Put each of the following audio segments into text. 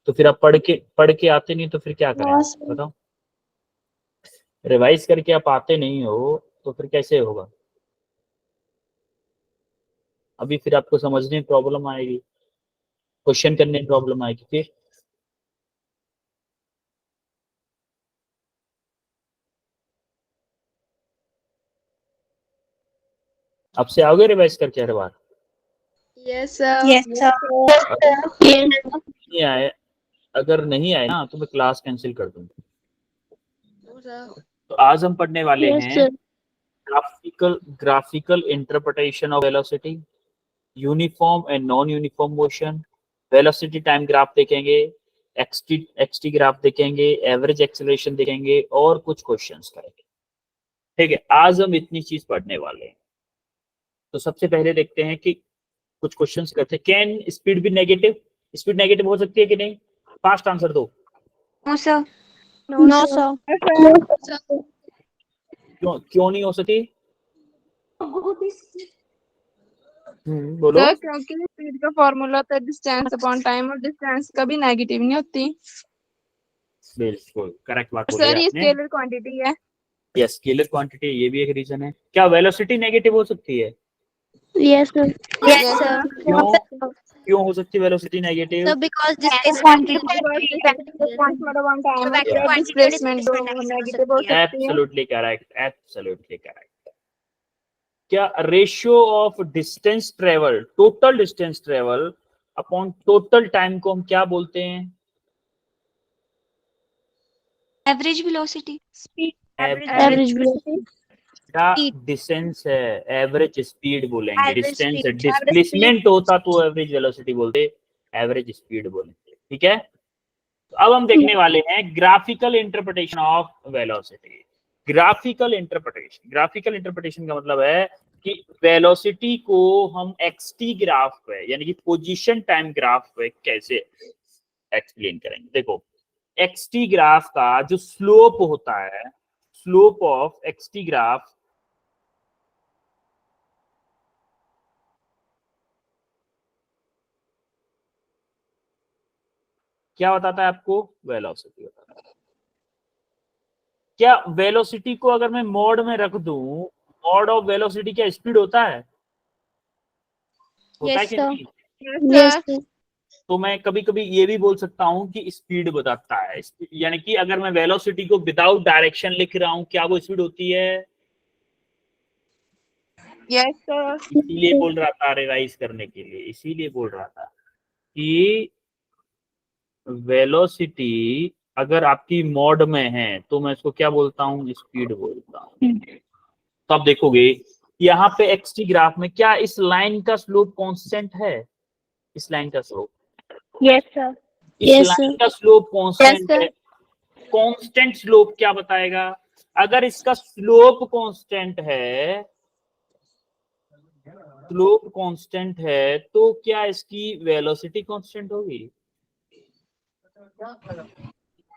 तो फिर आप पढ़ के आते नहीं तो फिर क्या करें बताओ? रिवाइज करके आप आते नहीं हो तो फिर कैसे होगा? अभी फिर आपको समझने में प्रॉब्लम आएगी, क्वेश्चन करने में प्रॉब्लम आएगी। फिर आपसे आओगे रिवाइज करके हर बार? Yes sir. नहीं आए, अगर नहीं आए ना तो मैं क्लास कैंसिल कर दूंगा। तो आज हम पढ़ने वाले हैं graphical interpretation of velocity, uniform and non uniform motion, velocity time graph देखेंगे, एक्सटी ग्राफ देखेंगे, एवरेज एक्सेलरेशन देखेंगे और कुछ क्वेश्चंस करेंगे। ठीक है, आज हम इतनी चीज पढ़ने वाले हैं। तो सबसे पहले देखते हैं कि कुछ क्वेश्चंस करते हैं। कैन स्पीड भी नेगेटिव? स्पीड नेगेटिव हो सकती है कि नहीं? फास्ट आंसर दो। No sir. क्यों नहीं हो सकती? बोलो। सर क्योंकि स्पीड का फॉर्मूला होता है डिस्टेंस अपॉन टाइम, और डिस्टेंस कभी नेगेटिव नहीं होती। बिल्कुल करेक्ट बात बोली सर ये आपने। स्केलर क्वांटिटी है। यस, स्केलर क्वांटिटी, ये भी एक रीजन है। क्या वेलोसिटी नेगेटिव हो सकती है? Yes sir. क्यों हो सकती है velocity negative? Sir because distance quantity displacement negative हो सकती है। Absolutely correct, absolutely correct. क्या ratio of distance travel, total distance travel upon total time को हम क्या बोलते हैं? Average velocity, speed, average distance है, एवरेज स्पीड बोलेंगे। डिस्टेंस डिस्प्लेसमेंट होता तो एवरेज वेलोसिटी बोलते, एवरेज स्पीड बोलेंगे। ठीक है, तो अब हम देखने वाले हैं graphical interpretation of velocity. Graphical interpretation का मतलब है कि वेलोसिटी को हम एक्सटी ग्राफ पे यानी कि पोजीशन टाइम ग्राफ पे कैसे एक्सप्लेन करेंगे। देखो, एक्सटी ग्राफ का जो स्लोप होता है, स्लोप ऑफ एक्सटी ग्राफ क्या बताता है आपको? वेलोसिटी बताता है। क्या वेलोसिटी को अगर मैं मोड में रख दूं, मोड ऑफ वेलोसिटी क्या स्पीड होता है? होता है कि नहीं? तो मैं कभी कभी ये भी बोल सकता हूं कि स्पीड बताता है, यानी कि अगर मैं वेलोसिटी को विदाउट डायरेक्शन लिख रहा हूं, क्या वो स्पीड होती है? Yes sir. इसीलिए बोल रहा था, रिवाइज करने के लिए, इसीलिए बोल रहा था कि वेलोसिटी अगर आपकी मोड में है तो मैं इसको क्या बोलता हूँ? स्पीड बोलता हूँ। तो आप देखोगे यहाँ पे एक्सटी ग्राफ में क्या इस लाइन का स्लोप कांस्टेंट है? इस लाइन का स्लोप, यस सर, इस लाइन का स्लोप कांस्टेंट है। कांस्टेंट स्लोप क्या बताएगा? अगर इसका स्लोप कांस्टेंट है, स्लोप कांस्टेंट है तो क्या इसकी वेलोसिटी कांस्टेंट होगी?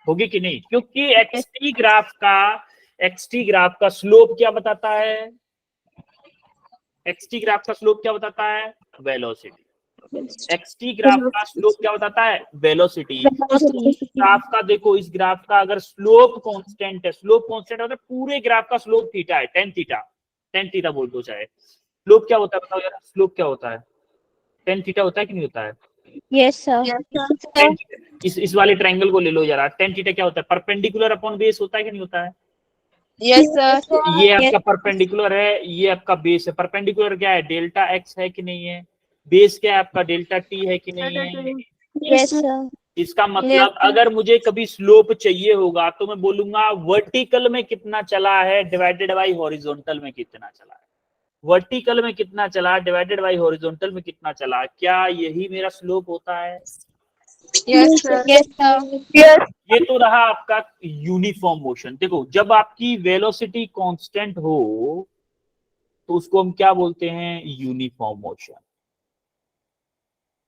होगी कि नहीं? क्योंकि एक्सटी ग्राफ का स्लोप क्या बताता है? एक्सटी ग्राफ का स्लोप क्या बताता है? वेलोसिटी। एक्सटी ग्राफ का स्लोप क्या बताता है? वेलोसिटी। ग्राफ का देखो, इस ग्राफ का अगर स्लोप कांस्टेंट है, स्लोप कांस्टेंट मतलब पूरे ग्राफ का स्लोप थीटा है, टेन थीटा बोल दो चाहे। स्लोप क्या होता है बताओ यार? स्लोप क्या होता है? टेन थीटा होता है कि नहीं होता है? Yes sir. इस वाले ट्रायंगल को ले लो जरा, टेन थीटा क्या होता है? परपेंडिकुलर अपॉन बेस होता है कि नहीं होता है? Yes sir. ये आपका परपेंडिकुलर है, ये आपका बेस है। परपेंडिकुलर क्या है? डेल्टा एक्स है कि नहीं है? बेस क्या है आपका? डेल्टा टी है कि नहीं है? Yes sir. इसका मतलब अगर मुझे कभी स्लोप चाहिए होगा तो मैं बोलूंगा वर्टिकल में कितना चला है डिवाइडेड बाई हॉरिजॉन्टल में कितना चला है। वर्टिकल में कितना चला डिवाइडेड बाई हॉरिजॉन्टल में कितना चला, क्या यही मेरा स्लोप होता है? Yes sir. ये तो रहा आपका यूनिफॉर्म मोशन। देखो, जब आपकी वेलोसिटी कांस्टेंट हो तो उसको हम क्या बोलते हैं? Uniform motion.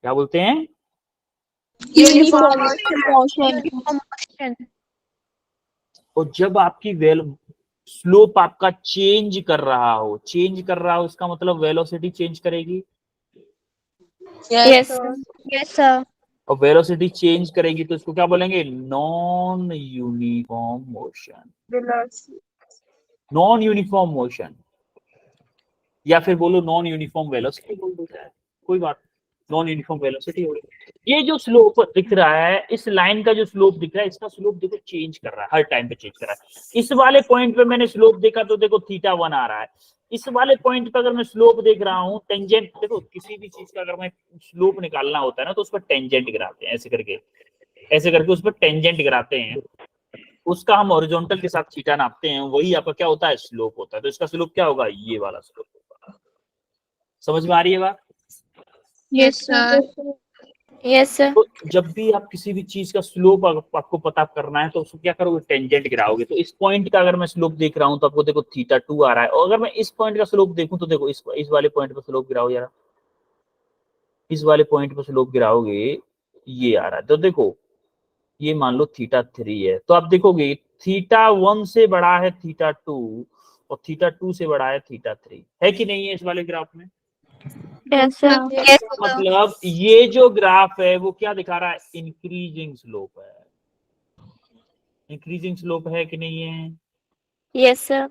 क्या बोलते हैं? Uniform motion. और जब आपकी स्लोप आपका चेंज कर रहा हो, इसका मतलब वेलोसिटी चेंज करेगी। Yes yes sir. और वेलोसिटी चेंज करेगी तो इसको क्या बोलेंगे, non uniform motion. velocity, non uniform motion या फिर बोलो नॉन यूनिफॉर्म वेलोसिटी बोल दो चाहे, कोई बात, नॉन यूनिफॉर्म वेलोसिटी हो गई। ये जो स्लोप दिख रहा है, इस लाइन का जो स्लोप दिख रहा है, इसका स्लोप देखो चेंज कर रहा है, हर टाइम पे चेंज कर रहा है। इस वाले पॉइंट पे मैंने स्लोप देखा तो देखो θ1 आ रहा है। इस वाले पॉइंट पे अगर मैं स्लोप देख रहा हूँ, टेंजेंट, देखो किसी भी चीज का अगर मैं स्लोप निकालना होता है ना तो उस पर टेंजेंट गिराते हैं, ऐसे करके उस पर टेंजेंट गिराते हैं, उसका हम हॉरिजॉन्टल के साथ थीटा नापते हैं, वही आपका क्या होता है, स्लोप होता है। तो इसका स्लोप क्या होगा, ये वाला स्लोप होगा। समझ में आ रही है बात? yes sir, Yes, sir. तो जब भी आप किसी भी चीज का स्लोप आपको पता करना है तो उसको क्या करोगे, टेंजेंट गिराओगे। तो इस पॉइंट का अगर मैं स्लोप देख रहा हूं तो आपको देखो θ2 आ रहा है, और अगर मैं इस पॉइंट का स्लोप देखूं तो देखो इस वाले पॉइंट पर स्लोप गिराओ जरा, इस वाले पॉइंट पर स्लोप गिराओगे, ये आ रहा है। तो देखो ये मान लो θ3 है, तो आप देखोगे θ1 से बड़ा है θ2 और θ2 से बड़ा है θ3, है कि नहीं है इस वाले ग्राफ में? Yes, sir. yes मतलब ये जो ग्राफ है वो क्या दिखा रहा है, इंक्रीजिंग स्लोप है। इंक्रीजिंग स्लोप है कि नहीं है? Yes, sir.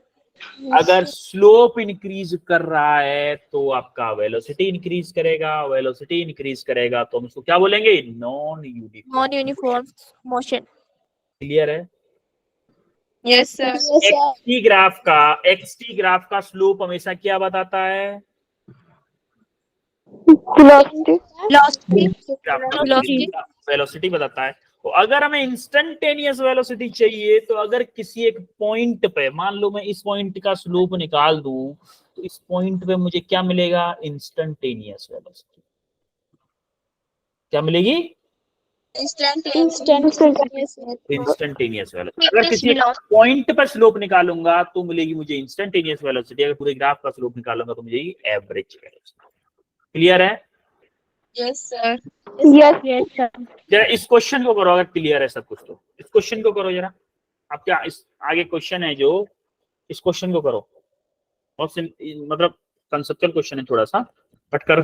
अगर स्लोप इंक्रीज कर रहा है तो आपका वेलोसिटी इंक्रीज करेगा, वेलोसिटी इंक्रीज करेगा तो हम उसको क्या बोलेंगे, non uniform. Non-uniform motion. Clear है? yes sir, एक्सटी ग्राफ का स्लोप हमेशा क्या बताता है, Velocity. velocity, वेलोसिटी बताता है। तो अगर हमें इंस्टेंटेनियस वेलोसिटी चाहिए तो अगर किसी एक पॉइंट पे, मान लो मैं इस पॉइंट का स्लोप निकाल दूं तो इस पॉइंट पे मुझे क्या मिलेगा, इंस्टेंटेनियस वेलोसिटी। क्या मिलेगी, instantaneous, इंस्टेंटेनियस वेलोसिटी। अगर किसी एक पॉइंट पर स्लोप निकालूंगा तो मिलेगी मुझे इंस्टेंटेनियस वेलोसिटी, अगर पूरे ग्राफ का स्लोप निकालूंगा तो मुझे एवरेज वेलोसिटी। क्लियर है? yes sir, Yes, yes, sir. जरा इस क्वेश्चन को करो, अगर क्लियर है सब कुछ तो इस क्वेश्चन को करो जरा। अब क्या इस आगे क्वेश्चन है जो, इस क्वेश्चन को करो। बहुत मतलब कंसेप्चुअल क्वेश्चन है थोड़ा सा, बट कर,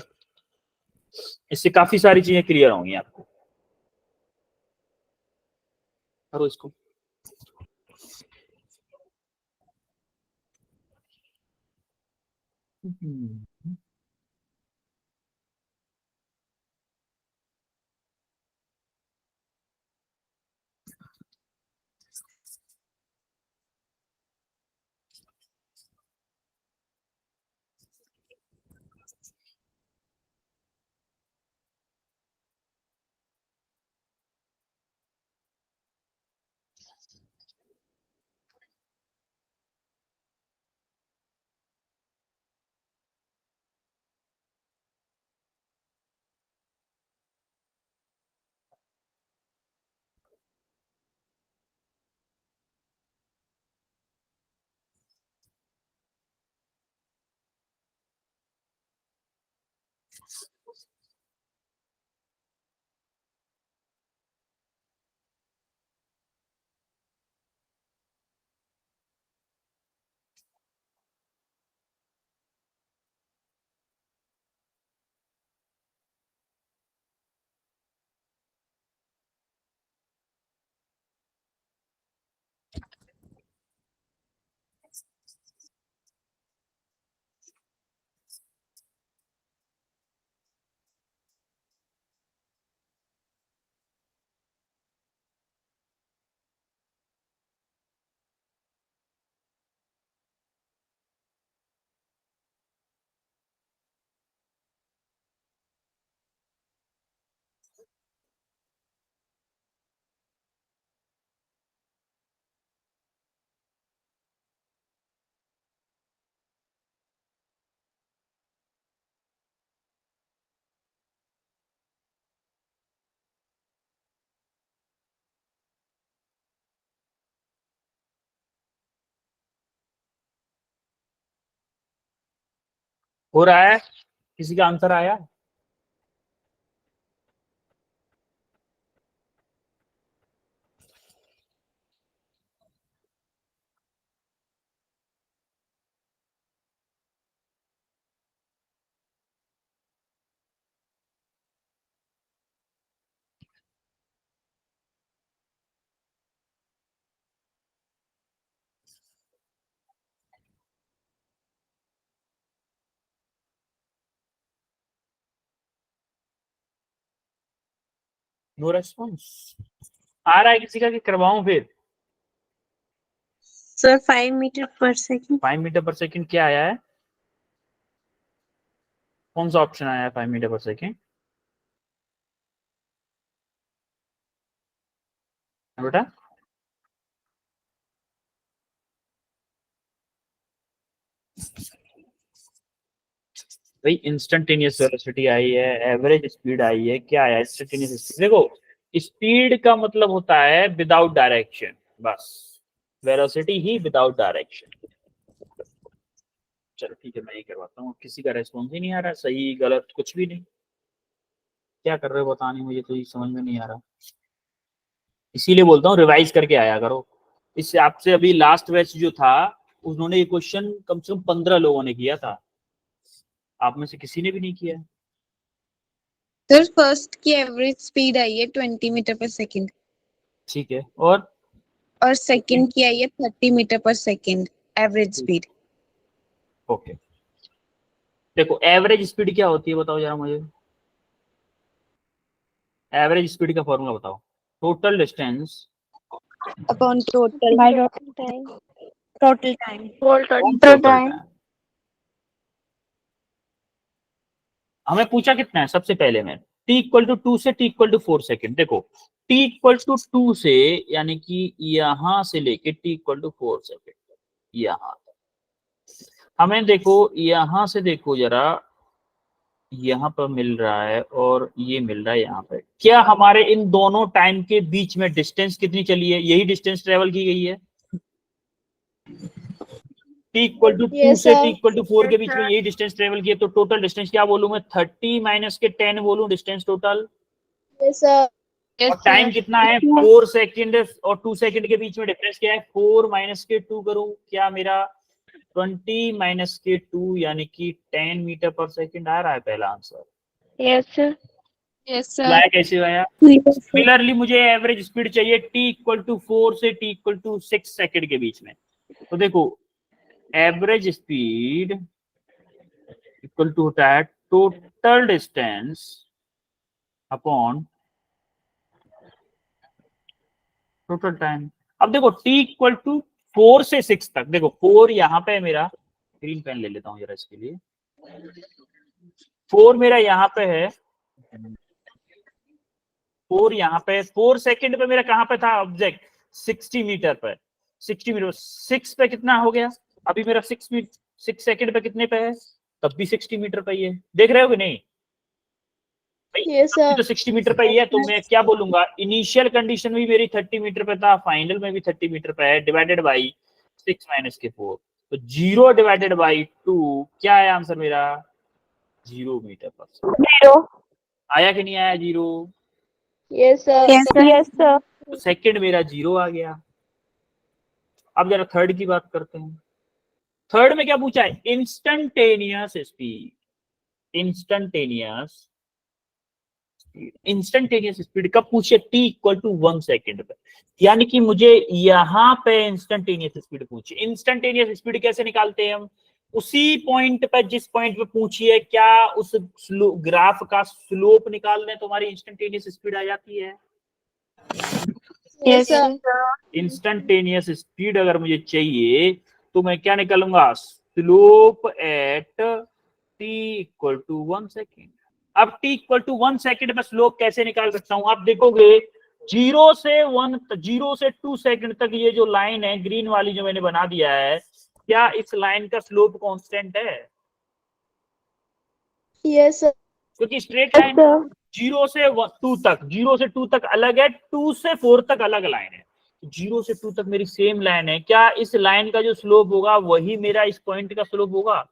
इससे काफी सारी चीजें क्लियर होंगी आपको। करो इसको। हो रहा है? किसी का आंसर आया? No response. आ रहा है किसी का कि करवाऊं फिर? Sir, 5 meter per second. 5 metre पर सेकंड क्या आया है? कौन सा ऑप्शन आया है 5 मीटर पर सेकंड बेटा? भाई इंस्टेंटेनियस वेलोसिटी आई है, एवरेज स्पीड आई है, क्या आया? Instantaneous speed. देखो स्पीड का मतलब होता है विदाउट डायरेक्शन, बस वेलोसिटी ही विदाउट डायरेक्शन। चलो ठीक है, मैं ये करवाता हूँ। किसी का रेस्पॉन्स ही नहीं आ रहा, सही गलत कुछ भी नहीं। क्या कर रहे हो बताने, मुझे तो ये समझ में नहीं आ रहा। इसीलिए बोलता हूँ रिवाइज करके आया करो। इससे आपसे अभी लास्ट बैच जो था उन्होंने ये क्वेश्चन कम से कम 15 लोगों ने किया था, आप में से किसी ने भी नहीं किया। सर फर्स्ट की एवरेज स्पीड आई है 20 मीटर पर सेकंड ठीक है, और सेकंड की आई है 30 मीटर पर सेकंड एवरेज स्पीड। ओके, देखो एवरेज स्पीड क्या होती है बताओ जरा मुझे। एवरेज स्पीड का फॉर्मूला बताओ। Total distance upon total By total time. Total time. Total time. हमें पूछा कितना है सबसे पहले में, t इक्वल टू 2 से t इक्वल टू 4 सेकेंड। देखो t इक्वल टू 2 से यानी कि यहां से लेके t इक्वल टू 4 सेकेंड यहां तक। हमें देखो यहां से देखो जरा, यहाँ पर मिल रहा है और ये मिल रहा है यहाँ पे। क्या हमारे इन दोनों टाइम के बीच में डिस्टेंस कितनी चली है? यही डिस्टेंस ट्रेवल की गई है। t इक्वल टू 2 से t इक्वल टू 4 के बीच में यही डिस्टेंस ट्रेवल किया, तो टोटल डिस्टेंस क्या बोलूं मैं? 30 माइनस के 10 बोलूं डिस्टेंस टोटल। और टाइम कितना है? 4 सेकेंड और 2 सेकेंड के बीच में डिफरेंस क्या है? 4 माइनस के 2 करूं क्या मेरा 20 माइनस के 2 यानी कि 10 मीटर पर सेकेंड आ रहा है पहला आंसर। Yes, sir. यस लाया सर। कैसे आया? सिमिलरली मुझे एवरेज स्पीड चाहिए t इक्वल टू 4 से t इक्वल टू 6 सेकेंड के बीच में। तो देखो एवरेज स्पीड इक्वल टू होता है total distance upon total time. अब देखो t इक्वल टू 4 से 6 तक, देखो 4 यहाँ पे मेरा, ग्रीन पेन ले लेता हूँ जरा इसके लिए। 4 मेरा यहाँ पे है, 4 यहाँ पे, 4 सेकंड पे मेरा कहाँ पे था ऑब्जेक्ट? 60 मीटर पर। 60 मीटर 6 पे कितना हो गया? अभी मेरा 6 सेकंड पे कितने पे है? तब भी 60 मीटर पे ही है। देख रहे हो कि नहीं भाई? अभी तो 60 मीटर पे ही है, तो मैं क्या बोलूंगा? इनिशियल कंडीशन भी मेरी 30 मीटर पे था, फाइनल में भी 30 मीटर पे है, डिवाइडेड बाई 6 माइनस के 4, तो 0 डिवाइडेड बाई 2 क्या है आंसर मेरा? 0 मीटर पर सेकंड। 0. आया कि नहीं आया 0? Yes, sir. Yes, sir. तो सेकंड मेरा 0 आ गया। अब जरा थर्ड की बात करते हैं। थर्ड में क्या पूछा है? Instantaneous speed. Instantaneous instantaneous speed कब पूछे? t इक्वल टू 1 सेकेंड पे, यानी कि मुझे यहां पे इंस्टेंटेनियस स्पीड पूछी। इंस्टेंटेनियस स्पीड कैसे निकालते हैं हम? उसी पॉइंट पे, जिस पॉइंट पे पूछी है, क्या उस ग्राफ का स्लोप निकाल लें तो हमारी इंस्टेंटेनियस स्पीड आ जाती है। Yes, sir. इंस्टेंटेनियस स्पीड अगर मुझे चाहिए तो मैं क्या निकालूंगा? Slope at t equal to 1 second. अब t इक्वल टू 1 सेकेंड में स्लोप कैसे निकाल सकता हूं? आप देखोगे 0 से 2 सेकेंड तक ये जो लाइन है ग्रीन वाली जो मैंने बना दिया है, क्या इस लाइन का स्लोप कांस्टेंट है? Yes, sir. क्योंकि स्ट्रेट लाइन 0 से 2 तक, 0 से 2 तक अलग है, 2 से 4 तक अलग लाइन है। 0 से 2 तक मेरी सेम लाइन है, क्या इस लाइन का जो स्लोप होगा वही मेरा इस पॉइंट का स्लोप होगा?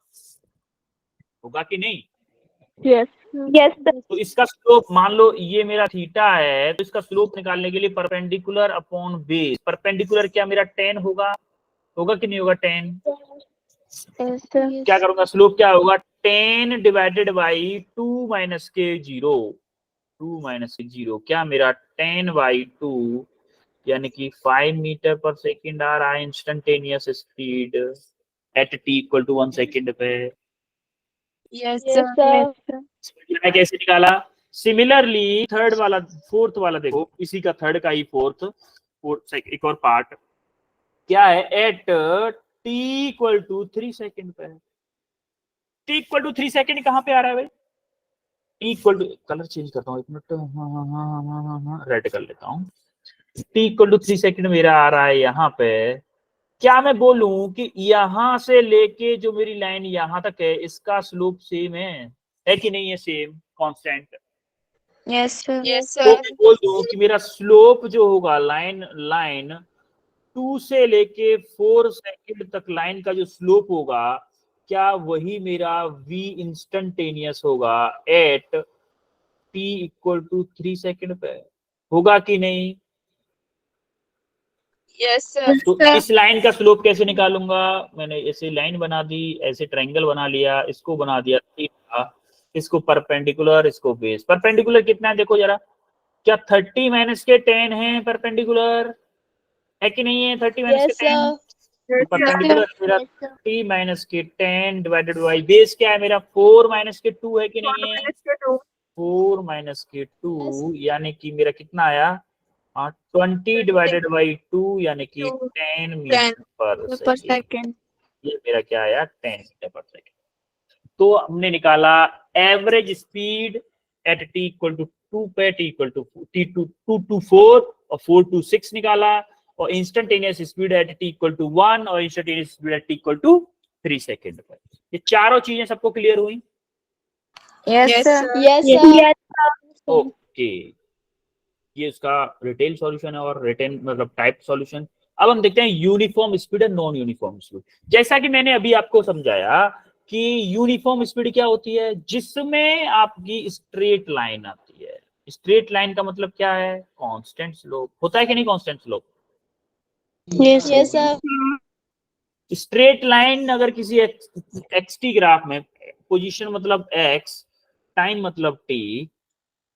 होगा कि नहीं? Yes. Yes, sir. तो इसका स्लोप मान लो ये मेरा थीटा है, तो इसका स्लोप निकालने के लिए परपेंडिकुलर अपॉन बेस, परपेंडिकुलर क्या मेरा 10 होगा? होगा कि नहीं होगा 10? Yes, sir. क्या करूंगा? स्लोप क्या होगा? 10 डिवाइडेड बाई 2 माइनस के 0, 2 माइनस के 0 क्या मेरा 10 बाई 2 यानी कि 5 मीटर पर सेकेंड आ रहा है instantaneous speed at t equal to 1 second पे। यस Yes, सर। sir. मैंने कैसे निकाला? सिमिलरली थर्ड वाला, फोर्थ वाला देखो, इसी का थर्ड का ही फोर्थ एक और पार्ट क्या है, at t equal to 3 second पे है। t इक्वल टू 3 सेकेंड कहां पे आ रहा है भाई, t equal to, colour change करता हूँ एक मिनट, हाँ रेड कर लेता हूँ। t इक्वल टू 3 सेकेंड मेरा आ रहा है यहाँ पे। क्या मैं बोलूं कि यहां से लेके जो मेरी लाइन यहां तक है इसका स्लोप सेम है कि नहीं है, same constant? Yes, sir. Yes, तो sir. मैं बोल दूं कि मेरा स्लोप जो होगा लाइन 2 से लेके 4 सेकंड तक लाइन का जो स्लोप होगा, क्या वही मेरा v इंस्टेंटेनियस होगा at t equal to 3 second पे, होगा कि नहीं? Yes, sir. तो इस लाइन का स्लोप कैसे निकालूंगा, मैंने ऐसे लाइन बना दी, ऐसे ट्रायंगल बना लिया, इसको बना दिया थीटा, इसको परपेंडिकुलर, इसको बेस। परपेंडिकुलर कितना है देखो जरा, क्या 30 माइनस के 10 है परपेंडिकुलर, है कि नहीं है? 30 माइनस के Yes, 10 sir. परपेंडिकुलर मेरा 30 माइनस के 10 डिवाइडेड बाई बेस क्या है मेरा 4 माइनस के 2 है कि नहीं है? 4 माइनस के 2 यानी कि मेरा कितना आया, 20 डिवाइडेड बाई 2 यानी कि 10 मीटर पर Per सेकेंड। second. ये मेरा क्या आया, 10 मीटर पर सेकेंड। तो हमने निकाला average speed at t equal to 2 पे, t इक्वल टू 2 to 4 और 4 to 6 निकाला, और instantaneous speed at t equal to 1 और instantaneous speed at t equal to 3 second पर। ये चारों चीजें सबको क्लियर हुई? Yes, Yes, sir. sir. Yes, sir. Okay, ये इसका रिटेल सॉल्यूशन है और रिटेन मतलब टाइप सॉल्यूशन। अब हम देखते हैं यूनिफॉर्म स्पीड और नॉन यूनिफॉर्म स्पीड। जैसा कि मैंने अभी आपको समझाया कि यूनिफॉर्म स्पीड क्या होती है, जिसमें आपकी स्ट्रेट लाइन आती है। स्ट्रेट लाइन का मतलब क्या है, कांस्टेंट स्लोप होता है कि नहीं, constant slope. Yes, yes, sir. Straight line अगर किसी एक्सटी ग्राफ में, पोजीशन मतलब एक्स, टाइम मतलब टी,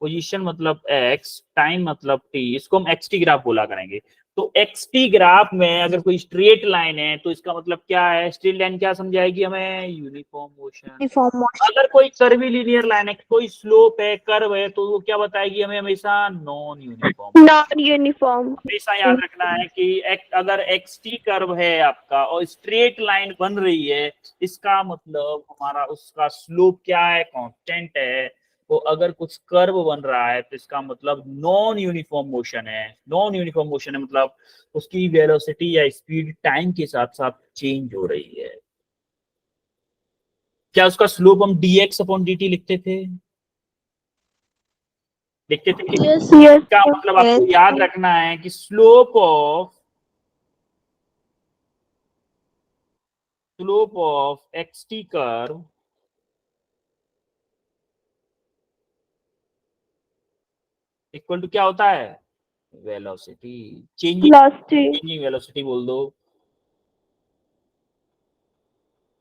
पोजीशन मतलब x, टाइम मतलब t, इसको हम xt ग्राफ बोला करेंगे। तो xt ग्राफ में अगर कोई स्ट्रेट लाइन है तो इसका मतलब क्या है, स्ट्रेट लाइन क्या समझाएगी हमें, यूनिफॉर्म मोशन। Uniform motion. अगर कोई कर्वी लीनियर लाइन है, कोई स्लोप है, कर्व है, तो वो क्या बताएगी हमें, हमेशा नॉन यूनिफॉर्म। Non-uniform. हमेशा याद रखना है कि अगर xt कर्व है आपका और स्ट्रेट लाइन बन रही है, इसका मतलब हमारा उसका स्लोप क्या है, कांस्टेंट है। तो अगर कुछ कर्व बन रहा है तो इसका मतलब नॉन यूनिफॉर्म मोशन है। नॉन यूनिफॉर्म मोशन है मतलब उसकी वेलोसिटी या स्पीड टाइम के साथ साथ चेंज हो रही है। क्या उसका स्लोप हम dx अपॉन dt लिखते थे, लिखते थे कि Yes, नहीं? yes. इसका मतलब आपको याद रखना है कि slope of xt curve equal to क्या होता है, वेलोसिटी। Velocity. चेंजिंग वेलोसिटी बोल दो,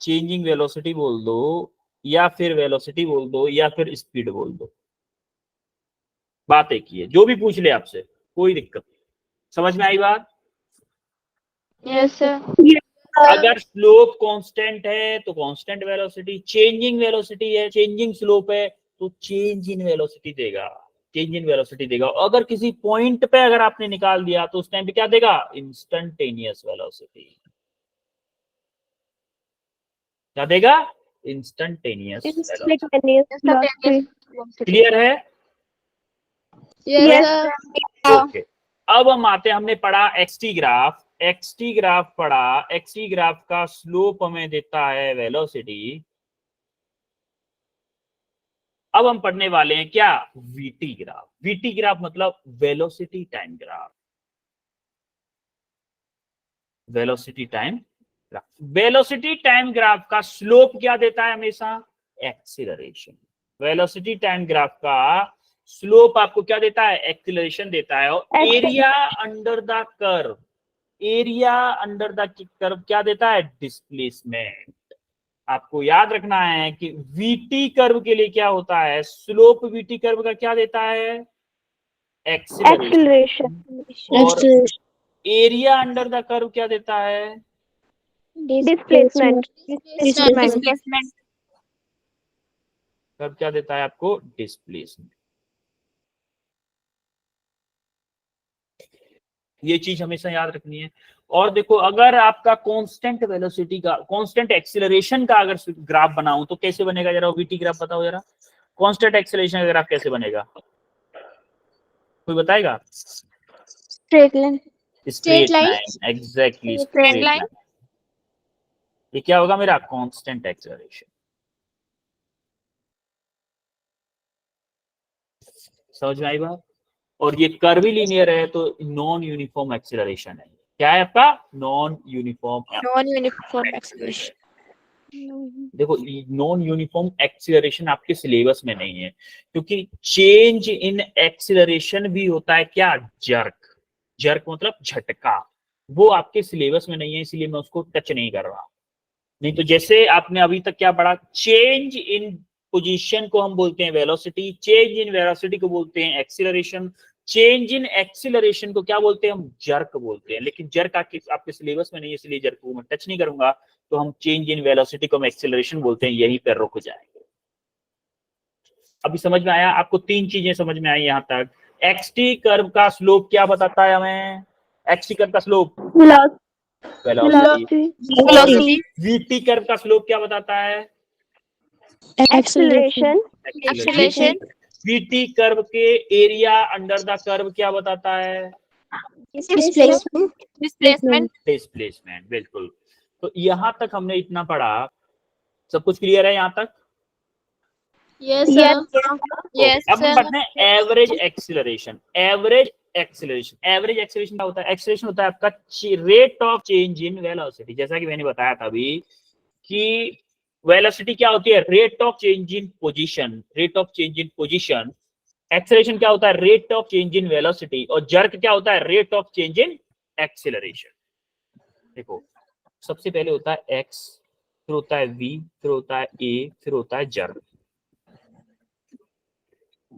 चेंजिंग वेलोसिटी बोल दो, या फिर वेलोसिटी बोल दो, या फिर स्पीड बोल दो। बात एक ही है, जो भी पूछ ले आपसे कोई दिक्कत नहीं। समझ में आई बात? Yes, sir. अगर स्लोप कांस्टेंट है तो कांस्टेंट वेलोसिटी, चेंजिंग वेलोसिटी है, चेंजिंग स्लोप है तो चेंज इन वेलोसिटी देगा, चेंज इन वेलोसिटी देगा। अगर किसी पॉइंट पे अगर आपने निकाल दिया तो उस टाइम पे क्या देगा, इंस्टेंटेनियस वेलोसिटी। क्या देगा, instantaneous velocity. Instantaneous velocity. Clear है? Yes, sir. ओके, अब हम आते हैं, हमने पढ़ा एक्सटी ग्राफ, एक्सटी ग्राफ पढ़ा, एक्सटी ग्राफ का स्लोप हमें देता है वेलोसिटी। अब हम पढ़ने वाले हैं क्या, वीटी ग्राफ। वीटी ग्राफ मतलब velocity time graph, velocity time graph. Velocity time graph का स्लोप क्या देता है हमेशा, एक्सीलरेशन। वेलोसिटी टाइम ग्राफ का स्लोप आपको क्या देता है, एक्सीलरेशन देता है। और area under the curve, area under the curve क्या देता है, डिस्प्लेसमेंट। आपको याद रखना है कि वीटी कर्व के लिए क्या होता है, स्लोप वीटी कर्व का क्या देता है, एक्सीलरेशन। और एरिया अंडर द कर्व क्या देता है, Displacement. Displacement. कर्व क्या देता है आपको, डिस्प्लेसमेंट। ये चीज हमेशा याद रखनी है। और देखो अगर आपका कांस्टेंट वेलोसिटी का, कांस्टेंट एक्सीलरेशन का अगर ग्राफ बनाऊं तो कैसे बनेगा, जरा वीटी ग्राफ बताओ जरा, कांस्टेंट एक्सीलरेशन का ग्राफ कैसे बनेगा, कोई बताएगा? Straight line. Straight line, exactly straight line. Line. ये क्या होगा मेरा कांस्टेंट एक्सीलरेशन। समझ में आई बात? और ये कर्वीलिनियर है तो नॉन यूनिफॉर्म एक्सीलरेशन है। क्या है आपका? Non uniform acceleration. देखो नॉन यूनिफॉर्म एक्सीलरेशन आपके सिलेबस में नहीं है, क्योंकि चेंज इन एक्सीलरेशन भी होता है क्या, जर्क। जर्क मतलब झटका, वो आपके सिलेबस में नहीं है, इसलिए मैं उसको टच नहीं कर रहा। नहीं तो जैसे आपने अभी तक क्या पढ़ा, चेंज इन पोजीशन को हम बोलते हैं वेलोसिटी, चेंज इन वेलोसिटी को बोलते हैं एक्सीलरेशन, चेंज इन एक्सीलरेशन को क्या बोलते हैं हम, जर्क बोलते हैं। लेकिन जर्क आपके सिलेबस में नहीं है, इसलिए जर्क को मैं टच नहीं करूंगा। तो हम चेंज इन वेलोसिटी को हम एक्सीलरेशन बोलते हैं, यहीं पर रुक जाएंगे। अभी समझ में आया आपको? 3 चीजें समझ में आई यहां तक। एक्सटी कर्व का स्लोप क्या बताता है हमें, एक्सटी कर्व का स्लोप वेलोसिटी। वीटी कर्व का स्लोप क्या बताता है, एक्सीलरेशन। वीटी कर्व के एरिया अंडर द कर्व क्या बताता है, Displacement. डिस्प्लेसमेंट। बिल्कुल। तो यहां तक हमने इतना पढ़ा, सब कुछ क्लियर है यहां तक? यस Yes, अब हम sir. बढ़ते हैं एवरेज एक्सीलरेशन। एवरेज एक्सीलरेशन क्या होता है? एक्सीलरेशन होता है आपका rate of change in velocity. जैसा कि मैंने बताया था अभी कि वेलोसिटी क्या होती है, rate of change in position, rate of change in position. Acceleration क्या होता है, rate of change in velocity. और जर्क क्या होता है, rate of change in acceleration. देखो सबसे पहले होता है एक्स, फिर होता है वी, फिर होता है ए, फिर होता है जर्क।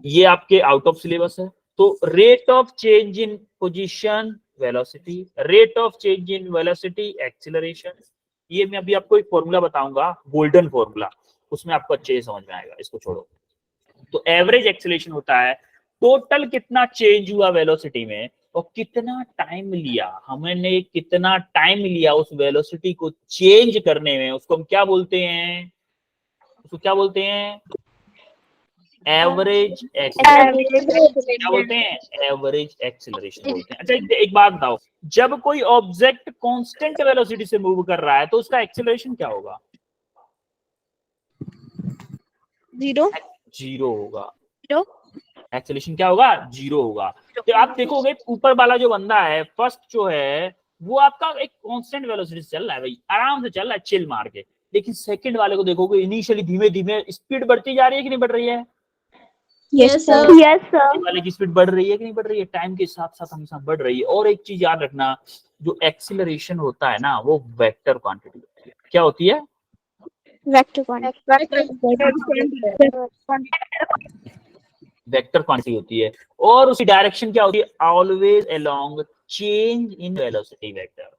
ये आपके आउट ऑफ सिलेबस है। तो rate of change in position velocity, rate of change in velocity acceleration. ये मैं अभी आपको एक फॉर्मूला बताऊंगा, गोल्डन फॉर्मूला, उसमें आपको अच्छे से समझ में आएगा, इसको छोड़ो। तो एवरेज एक्सीलरेशन होता है टोटल कितना चेंज हुआ वेलोसिटी में और कितना टाइम लिया, हमने कितना टाइम लिया उस वेलोसिटी को चेंज करने में, उसको हम क्या बोलते हैं, उसको क्या बोलते हैं, एवरेज एक्सीलरेशन। क्या बोलते हैं, एवरेज एक्सीलरेशन बोलते हैं। अच्छा एक बात बताओ, जब कोई ऑब्जेक्ट कांस्टेंट वेलोसिटी से मूव कर रहा है तो उसका एक्सीलरेशन क्या होगा, जीरो होगा। एक्सीलरेशन क्या होगा, जीरो होगा। तो आप देखोगे ऊपर वाला जो बंदा है फर्स्ट जो है वो आपका एक कांस्टेंट वेलोसिटी से चल रहा है भाई, आराम से चल रहा है चिल मार के। लेकिन सेकंड वाले को देखोगे इनिशियली धीमे धीमे स्पीड बढ़ती जा रही है कि नहीं बढ़ रही है, यस सर। वाले की स्पीड बढ़ रही है कि नहीं बढ़ रही है, टाइम के साथ साथ हमेशा बढ़ रही है। और एक चीज याद रखना, जो एक्सीलरेशन होता है ना वो वेक्टर क्वांटिटी होती है। क्या होती है, वेक्टर क्वांटिटी होती है। और उसकी डायरेक्शन क्या होती है, always along change in velocity vector.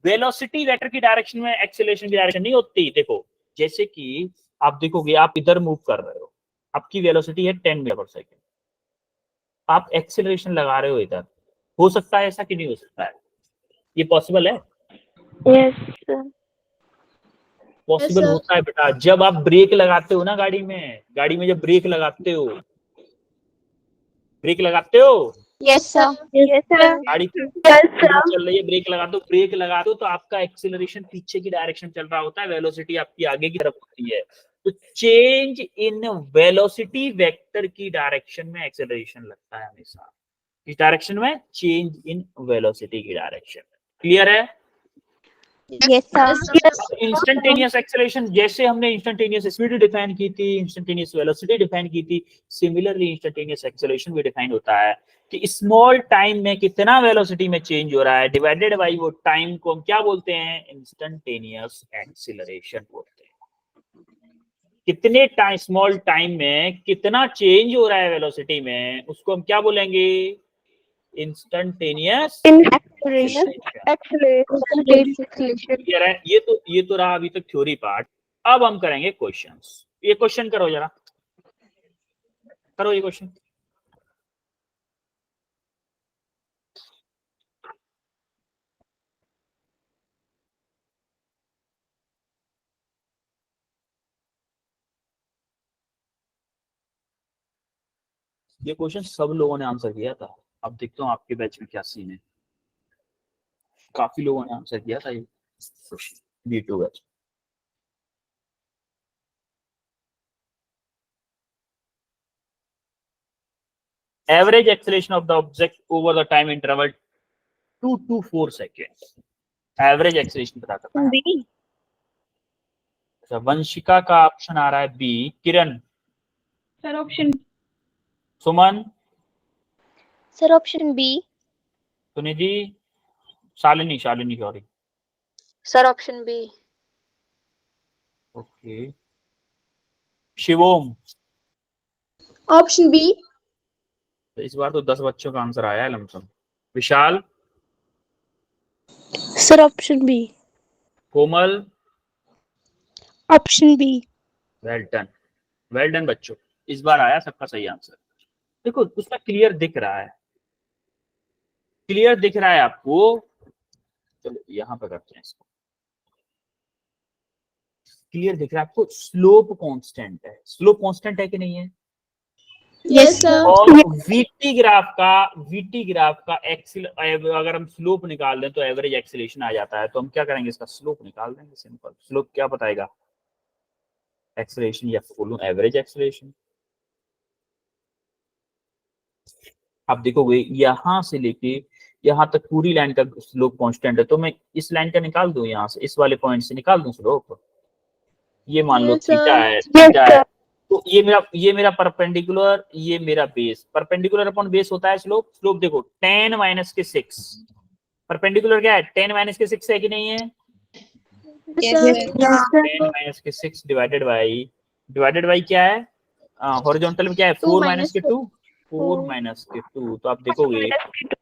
Velocity vector की डायरेक्शन में एक्सीलरेशन की डायरेक्शन नहीं होती। देखो जैसे कि आप देखोगे आप इधर मूव कर रहे हो, आपकी वेलोसिटी है 10 मीटर पर सेकेंड, आप एक्सीलरेशन लगा रहे हो इधर, हो सकता है ऐसा कि नहीं हो सकता है, ये पॉसिबल है, पॉसिबल होता है बेटा। जब आप ब्रेक लगाते हो ना गाड़ी में जब ब्रेक लगाते हो, ब्रेक लगाते हो, यस सर। गाड़ी चल रही है, ब्रेक लगाते हो तो आपका एक्सीलरेशन पीछे की डायरेक्शन चल रहा होता है, वेलोसिटी आपकी आगे की तरफ होती है। तो चेंज इन वेलोसिटी वेक्टर की डायरेक्शन में एक्सीलरेशन लगता है हमेशा, इस डायरेक्शन में, चेंज इन वेलोसिटी की डायरेक्शन। क्लियर है? Yes sir. इंस्टेंटेनियस एक्सेलरेशन, जैसे हमने इंस्टेंटेनियस स्पीड डिफाइन की थी, इंस्टेंटेनियस वेलोसिटी डिफाइन की थी, सिमिलरली इंस्टेंटेनियस एक्सेलरेशन भी डिफाइन होता है कि स्मॉल टाइम में कितना वेलोसिटी में चेंज हो रहा है डिवाइडेड बाय वो टाइम को हम क्या बोलते हैं, इंस्टेंटेनियस एक्सेलरेशन बोलते हैं। कितने टाइम, स्मॉल टाइम में कितना चेंज हो रहा है वेलोसिटी में, उसको हम क्या बोलेंगे, इंस्टेंटेनियस एक्सेलरेशन। ये तो रहा अभी तक थ्योरी पार्ट। अब हम करेंगे क्वेश्चंस। ये क्वेश्चन करो जरा, करो ये क्वेश्चन। ये क्वेश्चन सब लोगों ने आंसर किया था। अब देखता हूँ आपके बैच में क्या सीन है। काफी लोगों ने आंसर किया था ये B2 batch. Average acceleration of the object over the time interval 2 to 4 second. Average acceleration पता करना है। B. अच्छा, वंशिका का ऑप्शन आ रहा है B. Kiran, sir option Suman, Sir, option B. Sunidhi, Shalini, Shalini sorry. Sir, option B. Okay, Shivom. Option B. तो इस बार तो 10 बच्चों का आंसर आया है लमसम। विशाल, Sir, option B. कोमल, Option B. Well done, well done बच्चों, इस बार आया सबका सही आंसर। देखो उसका क्लियर दिख रहा है, क्लियर दिख रहा है आपको। चलो यहाँ पे करते हैं इसको। क्लियर दिख रहा है आपको, स्लोप कांस्टेंट है। स्लोप कांस्टेंट है कि नहीं है? Yes, sir. और वीटी ग्राफ का एक्सिल अगर हम स्लोप निकाल दें तो एवरेज एक्सीलरेशन आ जाता है। तो हम क्या करेंगे, इसका स्लोप निकाल देंगे। सिंपल। स्लोप क्या बताएगा? एक्सीलरेशन या फुल एवरेज एक्सीलरेशन। आप देखोगे यहां से लेके यहां तक पूरी लाइन का स्लोप कांस्टेंट है, तो मैं इस लाइन का निकाल दूं, यहां से इस वाले पॉइंट से निकाल दूं स्लोप। ये मान लो Yes, थीटा sir. है, थीटा है। तो ये मेरा परपेंडिकुलर, ये मेरा बेस। परपेंडिकुलर अपॉन बेस होता है स्लोप। स्लोप देखो 10 माइनस के 6। परपेंडिकुलर क्या है? 10 माइनस के 6 है कि नहीं है? Yes, sir. 10 माइनस के 6 डिवाइडेड बाई क्या है? हॉरिजॉन्टल में क्या है? 4 माइनस के 2। 4 माइनस के 2। तो आप देखोगे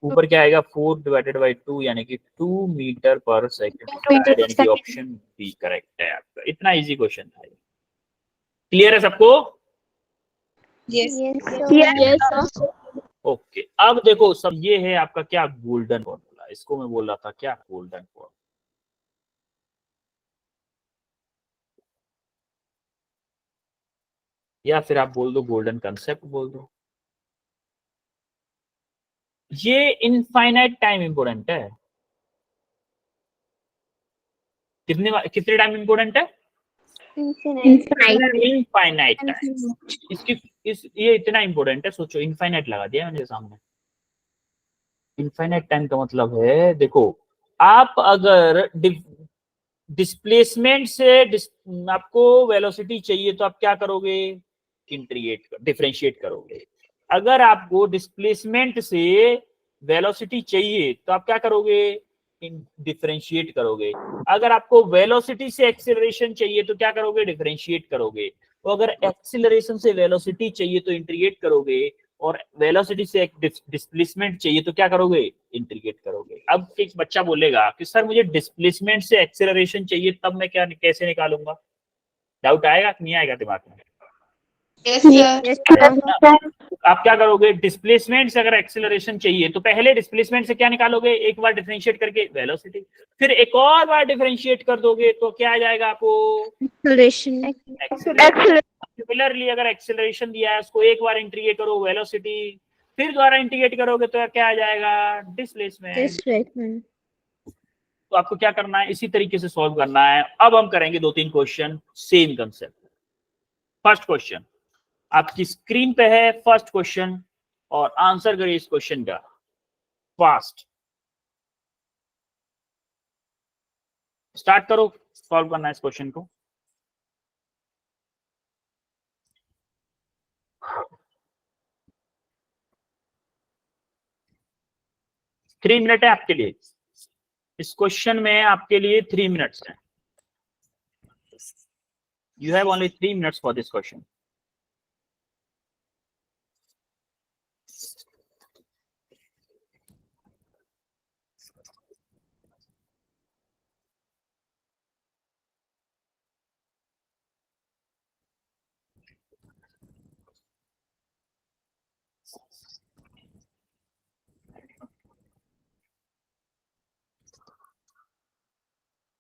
ऊपर क्या आएगा? 4 डिवाइडेड बाई 2 यानी कि 2 मीटर पर सेकेंड, यानी कि ऑप्शन बी करेक्ट है आपका। इतना इजी क्वेश्चन था। क्लियर है सबको? Yes, sir. ओके, अब देखो सब ये है आपका क्या? Golden formula. इसको मैं बोल रहा था क्या? Golden formula. या फिर आप बोल दो गोल्डन कंसेप्ट बोल दो। ये इनफाइनाइट टाइम इंपोर्टेंट है। कितने टाइम इंपोर्टेंट है? Infinite time. ये इतना इंपोर्टेंट है, सोचो इनफाइनाइट लगा दिया मेरे सामने। इनफाइनाइट टाइम का मतलब है, देखो आप अगर डिस्प्लेसमेंट से आपको वेलोसिटी चाहिए तो आप क्या करोगे? डिफरेंशिएट करोगे। अगर आपको डिस्प्लेसमेंट से वेलोसिटी चाहिए तो आप क्या करोगे? डिफरेंशिएट करोगे। अगर आपको वेलोसिटी से एक्सेलरेशन चाहिए तो क्या करोगे? डिफरेंशिएट करोगे। तो अगर एक्सेलरेशन से वेलोसिटी चाहिए तो इंटीग्रेट करोगे, और वेलोसिटी से डिस्प्लेसमेंट चाहिए तो क्या करोगे? इंटीग्रेट करोगे। अब एक बच्चा बोलेगा कि सर मुझे डिस्प्लेसमेंट से एक्सेलरेशन चाहिए, तब मैं क्या कैसे निकालूंगा? डाउट आएगा कि नहीं आएगा दिमाग में? Yes, sir. आप क्या करोगे? डिस्प्लेसमेंट से अगर एक्सेलरेशन चाहिए तो पहले डिस्प्लेसमेंट से क्या निकालोगे? एक बार डिफरेंशिएट करके वेलोसिटी, फिर एक और बार डिफरेंशिएट कर दोगे तो क्या आ जाएगा आपको? Acceleration. एक्सेलरेशन। सिमिलरली अगर एक्सेलरेशन दिया है उसको एक बार इंटीग्रेट करो वेलोसिटी, फिर दोबारा इंटीग्रेट करोगे तो क्या आ जाएगा? डिस्प्लेसमेंट। Displacement. तो आपको क्या करना है? इसी तरीके से सॉल्व करना है। अब हम करेंगे 2-3 question same concept. First question आपकी स्क्रीन पे है, फर्स्ट क्वेश्चन, और आंसर करिए इस क्वेश्चन का फास्ट। स्टार्ट करो, सॉल्व करना है इस क्वेश्चन को। थ्री मिनट है आपके लिए। इस क्वेश्चन में आपके लिए 3 मिनट्स हैं। You have only 3 minutes for this question.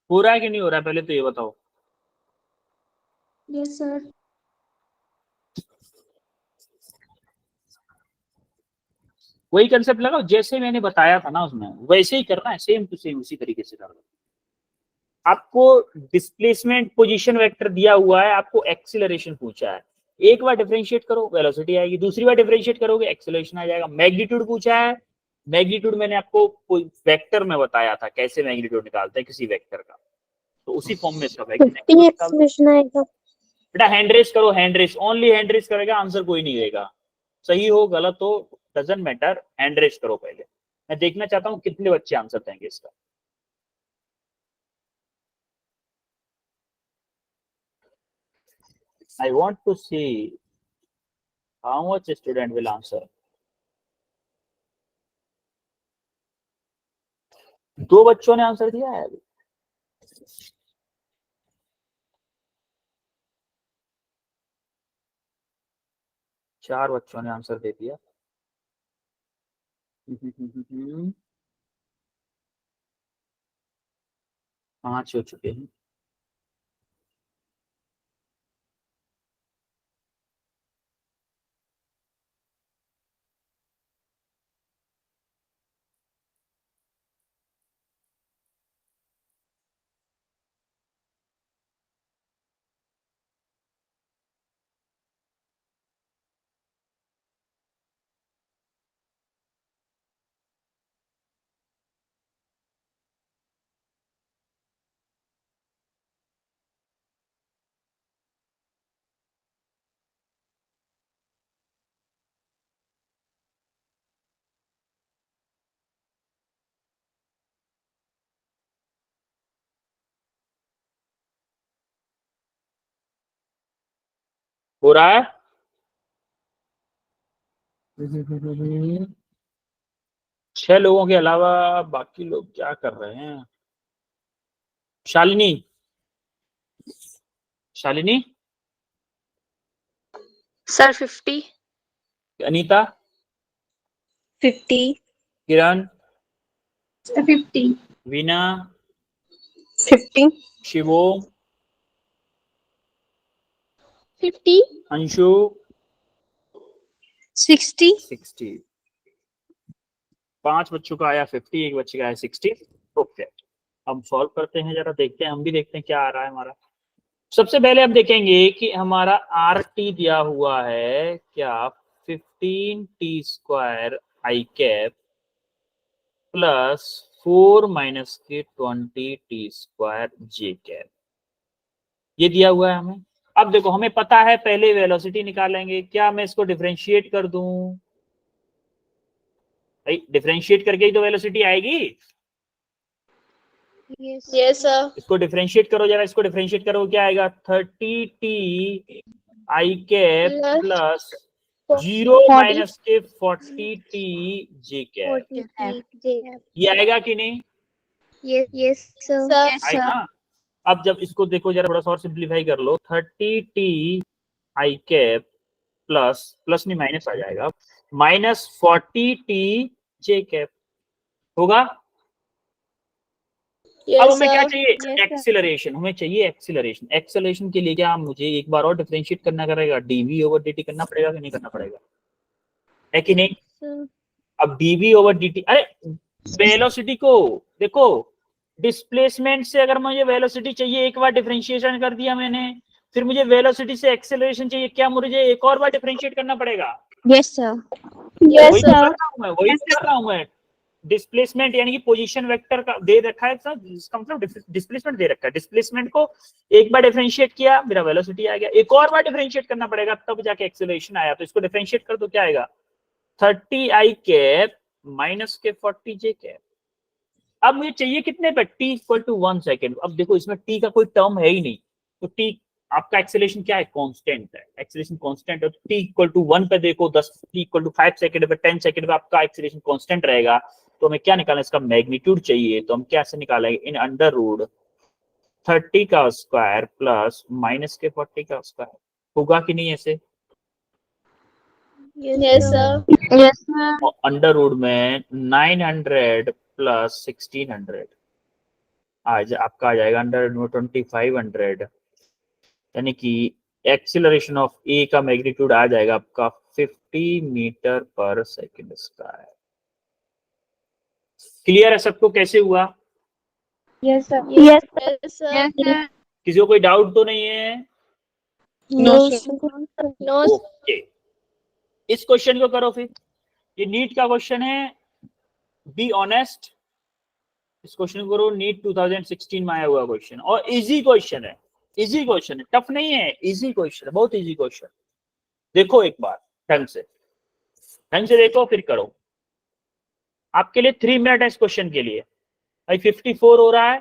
हो रहा है कि नहीं हो रहा है, पहले तो ये बताओ। Yes, sir. वही कंसेप्ट लगाओ जैसे मैंने बताया था ना उसमें, वैसे ही करना है, सेम टू सेम उसी तरीके से करना। आपको डिस्प्लेसमेंट पोजीशन वेक्टर दिया हुआ है, आपको एक्सीलरेशन पूछा है, एक बार डिफरेंशिएट करो वेलोसिटी आएगी, दूसरी बार डिफरेंशिएट करोगे एक्सीलरेशन आ जाएगा। मैग्नीट्यूड पूछा है, मैग्नीट्यूड मैंने आपको वेक्टर में बताया था कैसे मैग्नीट्यूड निकालते हैं किसी वेक्टर का, तो उसी फॉर्म में इसका मैग्नीट्यूड एक्सप्रेशन आएगा। बेटा हैंड रेस करो, hand raise, only hand raise करेगा, आंसर कोई नहीं देगा, सही हो गलत हो डजंट मैटर, हैंड रेस करो पहले। मैं देखना चाहता हूँ कितने बच्चे आंसर देंगे इसका। I want to see how much student will answer. 2 बच्चों ने आंसर दिया है अभी। चार बच्चों ने आंसर दे दिया। 5 हो चुके हैं। हो रहा है? 6 लोगों के अलावा बाकी लोग क्या कर रहे हैं? शालिनी, शालिनी, सर 50, अनीता, 50, किरण, 50, वीना, 50, शिवोम, 50, अंशु, 60, 60। 5 बच्चों का आया 50, एक बच्चे का आया 60। ओके, हम सॉल्व करते हैं, जरा देखते हैं, हम भी देखते हैं क्या आ रहा है हमारा। सबसे पहले हम देखेंगे कि हमारा आर टी दिया हुआ है क्या, 15t² आई कैप प्लस 4 माइनस के 20t² जे कैप, ये दिया हुआ है हमें। अब देखो हमें पता है पहले वेलोसिटी निकालेंगे, क्या मैं इसको डिफरेंशिएट कर दूं? भाई डिफरेंशिएट करके ही तो वेलोसिटी आएगी। यस सर, इसको डिफरेंशिएट करो जरा, इसको डिफरेंशिएट करो, क्या आएगा? 30t आई कैप प्लस 0 माइनस के 40t जे कैप, ये आएगा कि नहीं? यस सर, आएगा। अब जब इसको देखो जरा, थोड़ा सा और सिंप्लीफाई कर लो, 30t आई कैप प्लस, प्लस नहीं माइनस आ जाएगा, माइनस 40t जे कैप होगा। अब हमें क्या चाहिए? एक्सीलरेशन, हमें चाहिए एक्सीलरेशन। एक्सीलरेशन के लिए क्या मुझे एक बार और डिफरेंशिएट करना पड़ेगा, डीवी ओवर डीटी करना पड़ेगा कि नहीं करना पड़ेगा, है कि नहीं? अब डीवी ओवर डीटी, अरे वेलोसिटी को देखो, डिस्प्लेसमेंट से अगर मुझे वेलोसिटी चाहिए, एक बार डिफरेंशिएशन कर दिया मैंने, फिर मुझे वेलोसिटी से एक्सेलरेशन चाहिए, क्या मुझे एक और बार डिफरेंशिएट करना पड़ेगा? यस सर, वही तो कर रहा हूं मैं, वही तो कर रहा हूं मैं। डिस्प्लेसमेंट यानी कि पोजीशन वेक्टर का दे रखा है सर, इसका मतलब डिस्प्लेसमेंट दे रखा है, डिस्प्लेसमेंट को एक बार डिफरेंशिएट किया, मेरा वेलोसिटी आ गया, एक और बार डिफरेंशिएट करना पड़ेगा तब जाके एक्सेलरेशन आया, तो इसको डिफरेंशिएट कर दो, क्या आएगा? 30 आई कैप माइनस के 40 जे कैप। अब मुझे चाहिए कितने पे? t equal to 1 second. अब देखो इसमें t का कोई टर्म है ही नहीं, तो t आपका एक्सेलरेशन क्या है? कांस्टेंट है, एक्सेलरेशन कांस्टेंट है, तो t इक्वल टू 1 पे देखो, 10 t इक्वल टू 5 सेकंड पे, 10 सेकंड पे आपका एक्सेलरेशन कांस्टेंट रहेगा, तो हमें क्या निकालना है? इसका मैग्नीट्यूड चाहिए, तो हम कैसे निकालेंगे? इन अंडर रूट 30 का स्क्वायर प्लस माइनस के 40 का स्क्वायर, होगा कि नहीं ऐसे? Yes sir, yes sir, under root में 900 प्लस 1600 आज आपका आ जाएगा अंडर रूट में 2500, यानी कि एक्सीलरेशन ऑफ ए का मैग्नीट्यूड आ जाएगा आपका 50 मीटर पर सेकेंड स्क्वायर। क्लियर है सबको कैसे हुआ? Yes, sir. Yes, sir. Yes, sir. किसी को कोई डाउट तो नहीं है? No, sir. No, sir. Okay, इस क्वेश्चन को करो फिर। ये नीट का क्वेश्चन है, बी ऑनेस्ट। इस क्वेश्चन को करो, नीट 2016 में आया हुआ क्वेश्चन, और इजी क्वेश्चन है, इजी क्वेश्चन है, टफ नहीं है, इजी क्वेश्चन है, बहुत इजी क्वेश्चन। देखो एक बार ढंग से देखो फिर करो। आपके लिए 3 मिनट है इस क्वेश्चन के लिए। भाई 54 हो रहा है,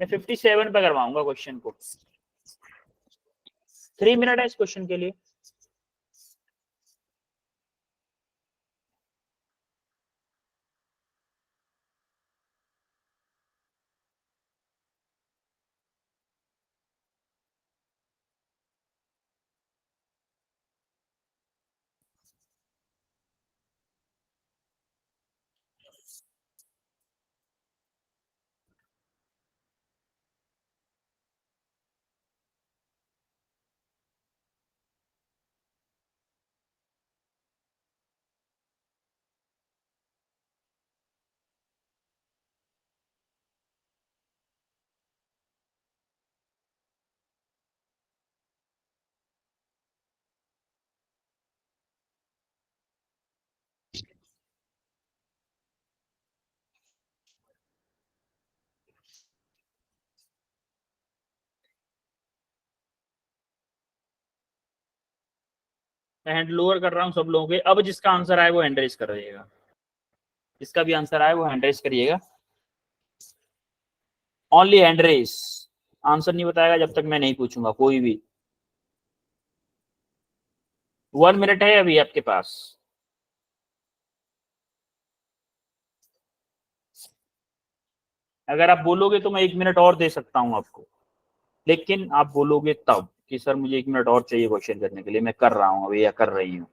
मैं 57 पे करवाऊंगा क्वेश्चन को। 3 मिनट है इस क्वेश्चन के लिए। मैं हैंड लोअर कर रहा हूं सब लोगों के। अब जिसका आंसर आए वो हैंड रेज कर दीजिएगा, जिसका भी आंसर आए वो हैंड रेज करिएगा, ओनली हैंड रेज। आंसर नहीं बताएगा जब तक मैं नहीं पूछूंगा कोई भी। 1 मिनट है अभी आपके पास। अगर आप बोलोगे तो मैं 1 मिनट और दे सकता हूं आपको, लेकिन आप बोलोगे तब कि सर मुझे 1 मिनट और चाहिए क्वेश्चन करने के लिए, मैं कर रहा हूं अभी या कर रही हूं।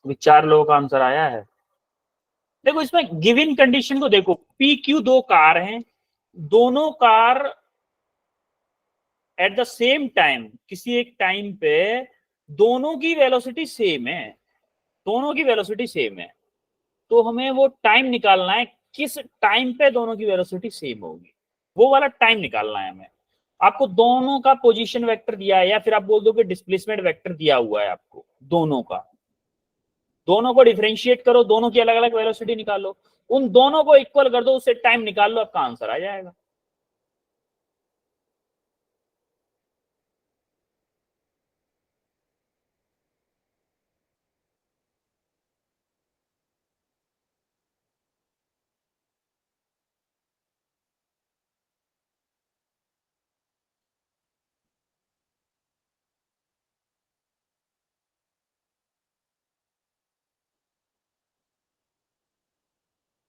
अभी 4 लोगों का आंसर आया है। देखो इसमें गिवन कंडीशन को देखो, पी क्यू 2 कार हैं, दोनों car at the same time, किसी एक टाइम पे दोनों की वेलोसिटी सेम है, दोनों की वेलोसिटी सेम है। तो हमें वो टाइम निकालना है किस टाइम पे दोनों की वेलोसिटी सेम होगी, वो वाला टाइम निकालना है हमें। आपको दोनों का पोजीशन वेक्टर दिया है, या फिर आप बोल दो कि डिस्प्लेसमेंट वेक्टर दिया हुआ है आपको दोनों का। दोनों को डिफरेंशिएट करो, दोनों की अलग अलग वेलोसिटी निकालो, उन दोनों को इक्वल कर दो, उससे टाइम निकाल लो, आपका आंसर आ जाएगा।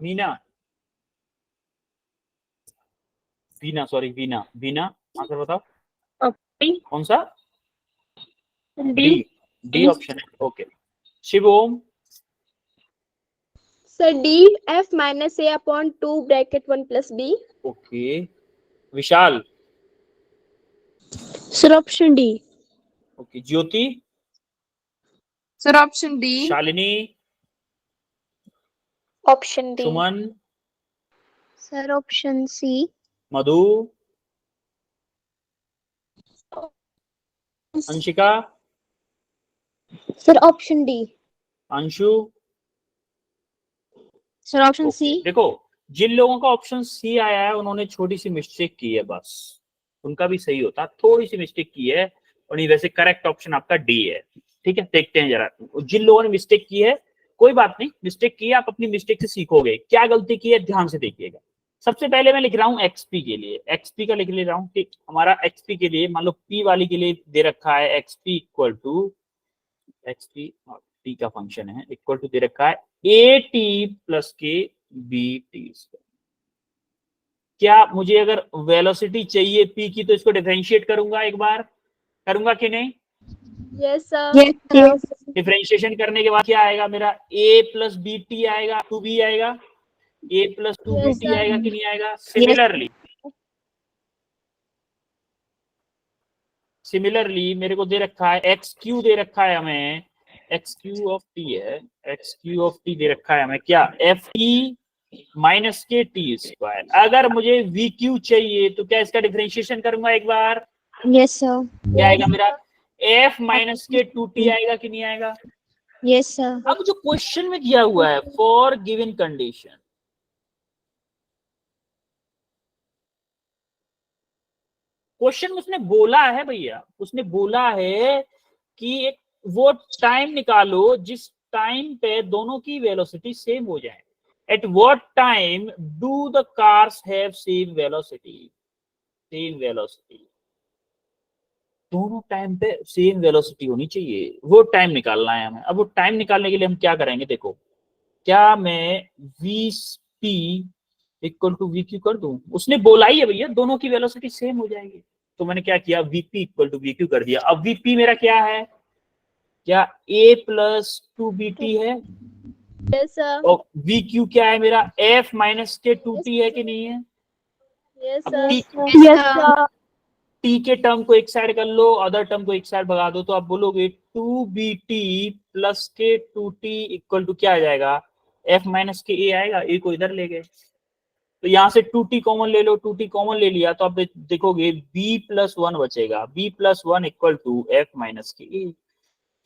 मीना, वीना, सॉरी वीना, वीना आंसर बताओ। कौन सा? डी, डी ऑप्शन है, okay. Shivom, Sir, D F minus A upon 2 bracket 1 plus B. Okay. Vishal, Sir, option D. Okay. Jyoti, Sir, option D. Shalini, Option D. Suman, Sir, option C. Madhu, Anshika, Sir, option D. Anshu, Sir, option okay. C. देखो जिन लोगों का option C आया है उन्होंने छोटी सी mistake की है, बस उनका भी सही होता, थोड़ी सी मिस्टेक की है, और नहीं वैसे करेक्ट ऑप्शन आपका डी है। ठीक है, देखते हैं जरा जिन लोगों ने मिस्टेक की है, कोई बात नहीं, मिस्टेक की है, आप अपनी मिस्टेक से सीखोगे। क्या गलती की है ध्यान से देखिएगा। सबसे पहले मैं लिख रहा हूँ एक्सपी के लिए, एक्सपी का लिख ले रहा हूँ कि हमारा एक्सपी के लिए मान लो पी वाली के लिए दे रखा है XP equal to XP, T का फंक्शन है, इक्वल टू दे रखा है A T plus K B T. क्या मुझे अगर वेलोसिटी चाहिए पी की तो इसको डिफरेंशिएट करूंगा, एक बार करूंगा कि नहीं? Yes, sir. Yes. डिफरेंशिएशन करने के बाद क्या आएगा मेरा, ए प्लस बी टी आएगा, टू बी आएगा, A plus two B Yes, T sir. आएगा कि नहीं आएगा? सिमिलरली सिमिलरली मेरे को दे रखा है एक्स क्यू, दे रखा है हमें एक्स क्यू ऑफ टी है, एक्स क्यू ऑफ टी दे रखा है हमें क्या, एफ टी माइनस के टी स्क्वायर। अगर मुझे वी क्यू चाहिए तो क्या इसका डिफरेंशिएशन करूंगा एक बार, Yes, sir. क्या आएगा Yes, मेरा, F minus K two T आएगा कि नहीं आएगा? Yes, sir. अब जो क्वेश्चन में दिया हुआ है फॉर गिवन कंडीशन, क्वेश्चन में उसने बोला है भैया, उसने बोला है कि एक वो टाइम निकालो जिस टाइम पे दोनों की वेलोसिटी सेम हो जाए। At what time do the cars have same velocity, same velocity, दोनों टाइम पे सेम वेलोसिटी होनी चाहिए, वो टाइम निकालना है हमें। अब वो टाइम निकालने के लिए हम क्या करेंगे, देखो क्या मैं V P equal to V Q कर दूं, उसने बोला ही है भैया दोनों की वेलोसिटी सेम हो जाएगी, तो मैंने क्या किया VP equal to V Q कर दिया। अब वीपी मेरा क्या है, क्या A plus two B T है, yes, sir. और वी क्यू क्या है मेरा, F minus K two T है कि नहीं है? Yes, अब sir. T, Yes, sir. T के टर्म को एक साइड कर लो, अदर टर्म को एक साइड भगा दो, तो आप बोलोगे टू बी टी प्लस के टू टी इक्वल टू क्या आ जाएगा, एफ माइनस के ए आएगा, ए को इधर ले गए, तो यहां से टू टी कॉमन ले लो, टू टी कॉमन ले लिया तो आप देखोगे बी प्लस वन बचेगा, B plus one equal to F minus K A.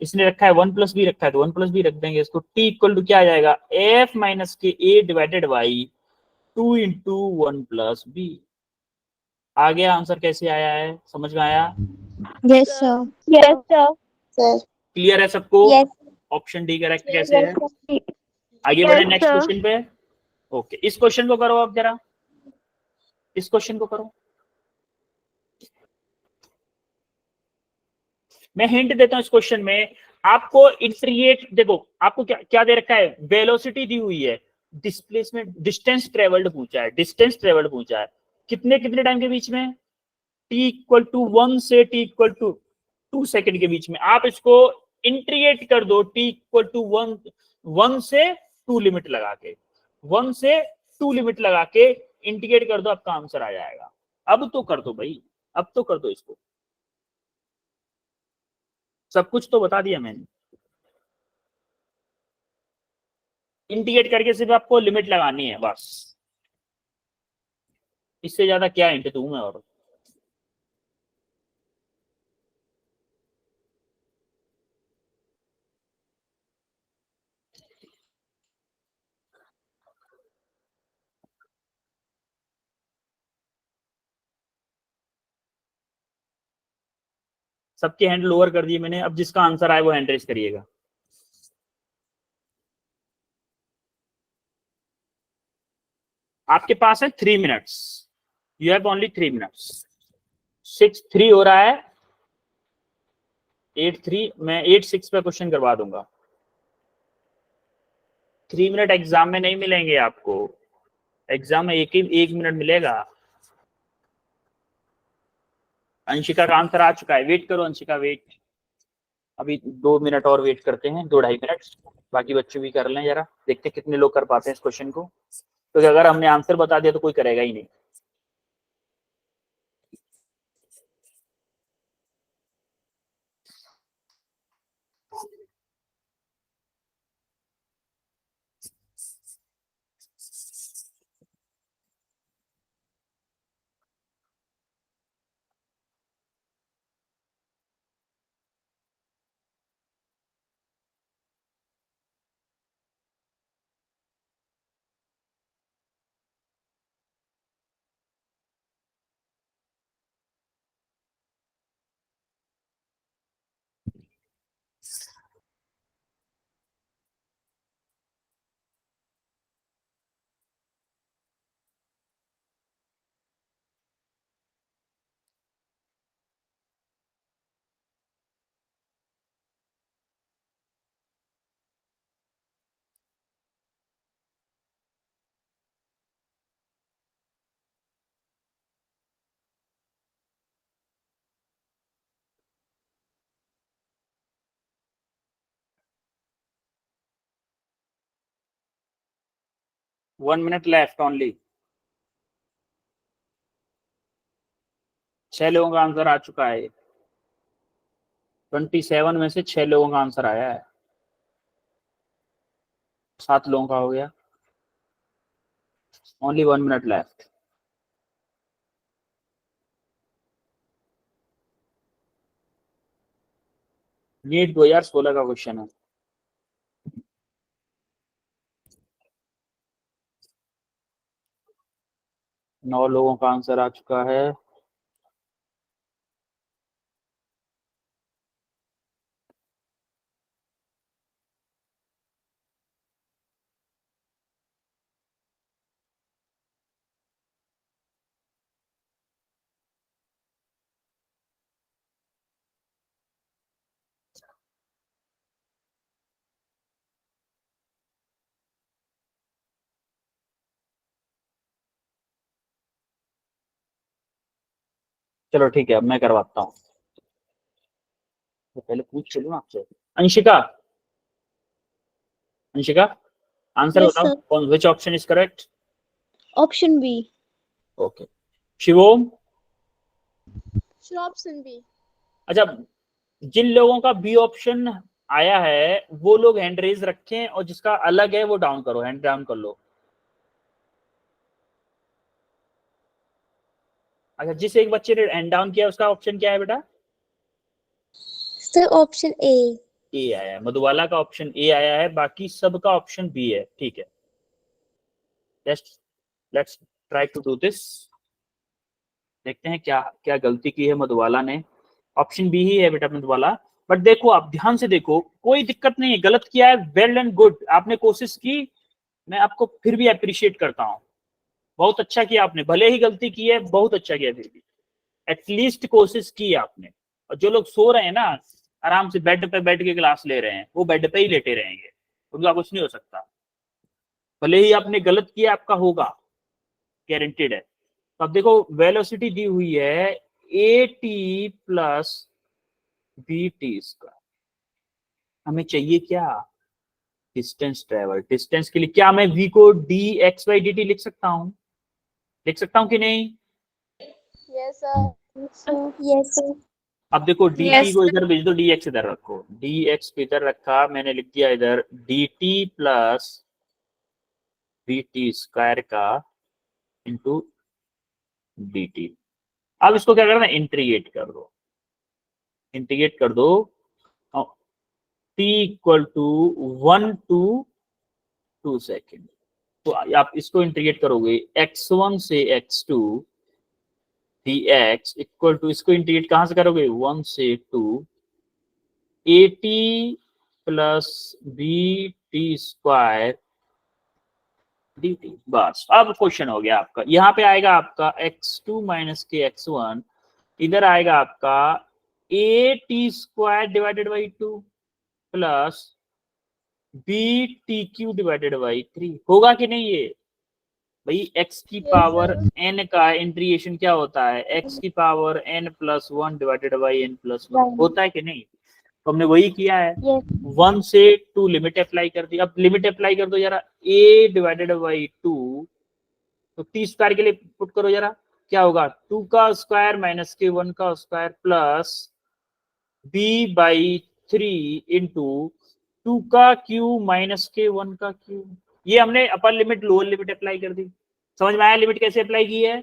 इसने रखा है वन प्लस बी रखा है तो वन प्लस बी रख देंगे इसको, टी इक्वल टू क्या आ जाएगा, F minus K A divided by two into one plus B. आ गया आंसर, कैसे आया है समझ में आया? Yes, sir. Yes, sir. Clear है सबको? Yes. Option D correct Yes, कैसे है? आगे बढ़े Yes, नेक्स्ट sir. क्वेश्चन पे। ओके, इस क्वेश्चन को करो आप जरा, इस क्वेश्चन को करो। मैं हिंट देता हूं इस क्वेश्चन में, आपको इंटीग्रेट, देखो आपको क्या क्या दे रखा है, वेलोसिटी दी हुई है, डिस्प्लेसमेंट डिस्टेंस ट्रेवल्ड पूछा है, डिस्टेंस ट्रेवल्ड पूछा है, कितने कितने टाइम के बीच में, टी इक्वल टू वन से T equal to two second के बीच में। आप इसको इंटीग्रेट कर दो T equal to one, one से टू लिमिट लगा के, वन से टू लिमिट लगा के इंटीग्रेट कर दो, आपका आंसर आ जाएगा। अब तो कर दो भाई, अब तो कर दो इसको, सब कुछ तो बता दिया मैंने। इंटीग्रेट करके सिर्फ आपको लिमिट लगानी है बस, इससे ज्यादा क्या हिंट दूं मैं और। सबके हैंड लोअर कर दिए मैंने, अब जिसका आंसर आए वो हैंड रेस करिएगा। आपके पास है 3 minutes, you have only 3 minutes. 6-3 हो रहा है, 8-3, मैं 8-6 पे क्वेश्चन करवा दूंगा। 3 मिनट एग्जाम में नहीं मिलेंगे आपको, एग्जाम में एक ही 1 मिनट मिलेगा। अंशिका का आंसर आ चुका है, वेट करो अंशिका, वेट, अभी 2 मिनट और वेट करते हैं, 2-2.5 मिनट, बाकी बच्चे भी कर लें जरा, देखते हैं कितने लोग कर पाते हैं इस क्वेश्चन को, क्योंकि अगर हमने आंसर बता दिया तो कोई करेगा ही नहीं। 1 minute left only. 6 लोगों का आंसर आ चुका है। 27 में से 6 लोगों का आंसर आया है। 7 लोगों का हो गया। Only 1 minute left. नीट 2016 का क्वेश्चन है। नौ लोगों का आंसर आ चुका है। चलो ठीक है, अब मैं करवाता हूँ। तो पहले पूछ लूँ आपसे। अंशिका, अंशिका आंसर Yes, बताओ, sir. कौन which option is correct? Option B. Okay. Shivom, Sure, option B. अच्छा, जिन लोगों का बी ऑप्शन आया है वो लोग हैंड रेज रखें, और जिसका अलग है वो डाउन करो, हैंड डाउन कर लो। अच्छा, जिस एक बच्चे ने हैंड डाउन किया उसका ऑप्शन क्या है बेटा? Sir, option A. ए आया है, मधुबाला का ऑप्शन ए आया है, बाकी सबका ऑप्शन बी है। ठीक है, let's try to do this. देखते हैं क्या क्या गलती की है मधुबाला ने। ऑप्शन बी ही है बेटा मधुबाला। बट देखो, आप ध्यान से देखो, कोई दिक्कत नहीं है। गलत किया है, वेल एंड गुड, आपने कोशिश की, मैं आपको फिर भी अप्रिशिएट करता हूँ। बहुत अच्छा किया आपने, भले ही गलती की है, बहुत अच्छा किया, फिर भी एटलीस्ट कोशिश की आपने। और जो लोग सो रहे हैं ना, आराम से बेड पे बैठ के क्लास ले रहे हैं, वो बेड पे ही लेटे रहेंगे, उनका कुछ नहीं हो सकता। भले ही आपने गलत किया, आपका होगा, गारंटेड है। तो अब देखो, वेलोसिटी दी हुई है A T plus B T square. हमें चाहिए क्या? Distance travel. डिस्टेंस के लिए क्या मैं v को D x by D T लिख सकता हूँ? लिख सकता हूँ कि नहीं? Yes, sir. Yes, sir. Yes, sir. अब देखो, dt Yes. को इधर भेज दो, dx इधर रखो। dx को इधर रखा, मैंने लिख दिया इधर dt प्लस vt स्क्वायर का इंटू dt। अब इसको क्या करना है? इंटीग्रेट कर दो, इंटीग्रेट कर दो। t इक्वल टू 1 to 2 सेकेंड। तो आप इसको इंटीग्रेट करोगे, x1 से x2 dx इक्वल टू, इसको इंटीग्रेट कहां से करोगे? 1 से 2 at plus B T square dt। बस, अब क्वेश्चन हो गया आपका। यहाँ पे आएगा आपका x2 माइनस के x1, इधर आएगा आपका A T square divided by 2 plus B T cube divided by 3। होगा कि नहीं ये? भाई x की पावर n का इंटीग्रेशन क्या होता है? x की power n plus 1 divided by n plus 1 होता है कि नहीं? तो हमने वही किया है। Yes. 1 से 2 लिमिट अप्लाई कर दी। अब लिमिट अप्लाई कर दो जरा, a डिवाइडेड बाई 2, तो टी स्क्वायर के लिए पुट करो जरा, क्या होगा? 2 का स्क्वायर माइनस के 1 का square plus b by 3 into 2 का क्यू माइनस के 1 का क्यू। ये हमने upper limit lower limit apply कर दी। समझ में आया लिमिट कैसे अप्लाई की है?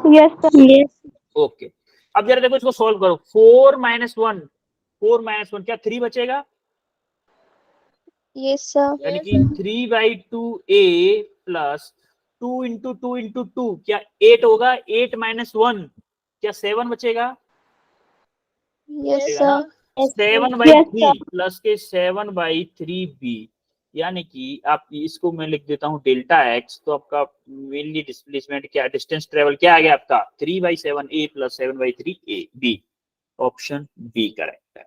Yes, sir. Yes. ओके। अब जरा देखो, इसको सोल्व करो। 4 माइनस 1, 4 माइनस 1 क्या 3 बचेगा? Yes, sir. यानी कि 3 by 2 A plus 2 into 2 into 2 क्या 8 होगा? 8 माइनस 1 क्या 7 बचेगा? Yes, sir. 7 बाई 3 प्लस के 7 बाई 3 बी, यानी कि आप इसको मैं लिख देता हूँ डेल्टा एक्स। तो आपका मेनली डिस्प्लेसमेंट क्या, डिस्टेंस ट्रेवल क्या आ गया आपका? 3 बाई 7 ए प्लस 7 बाई 3 A B. Option B correct है।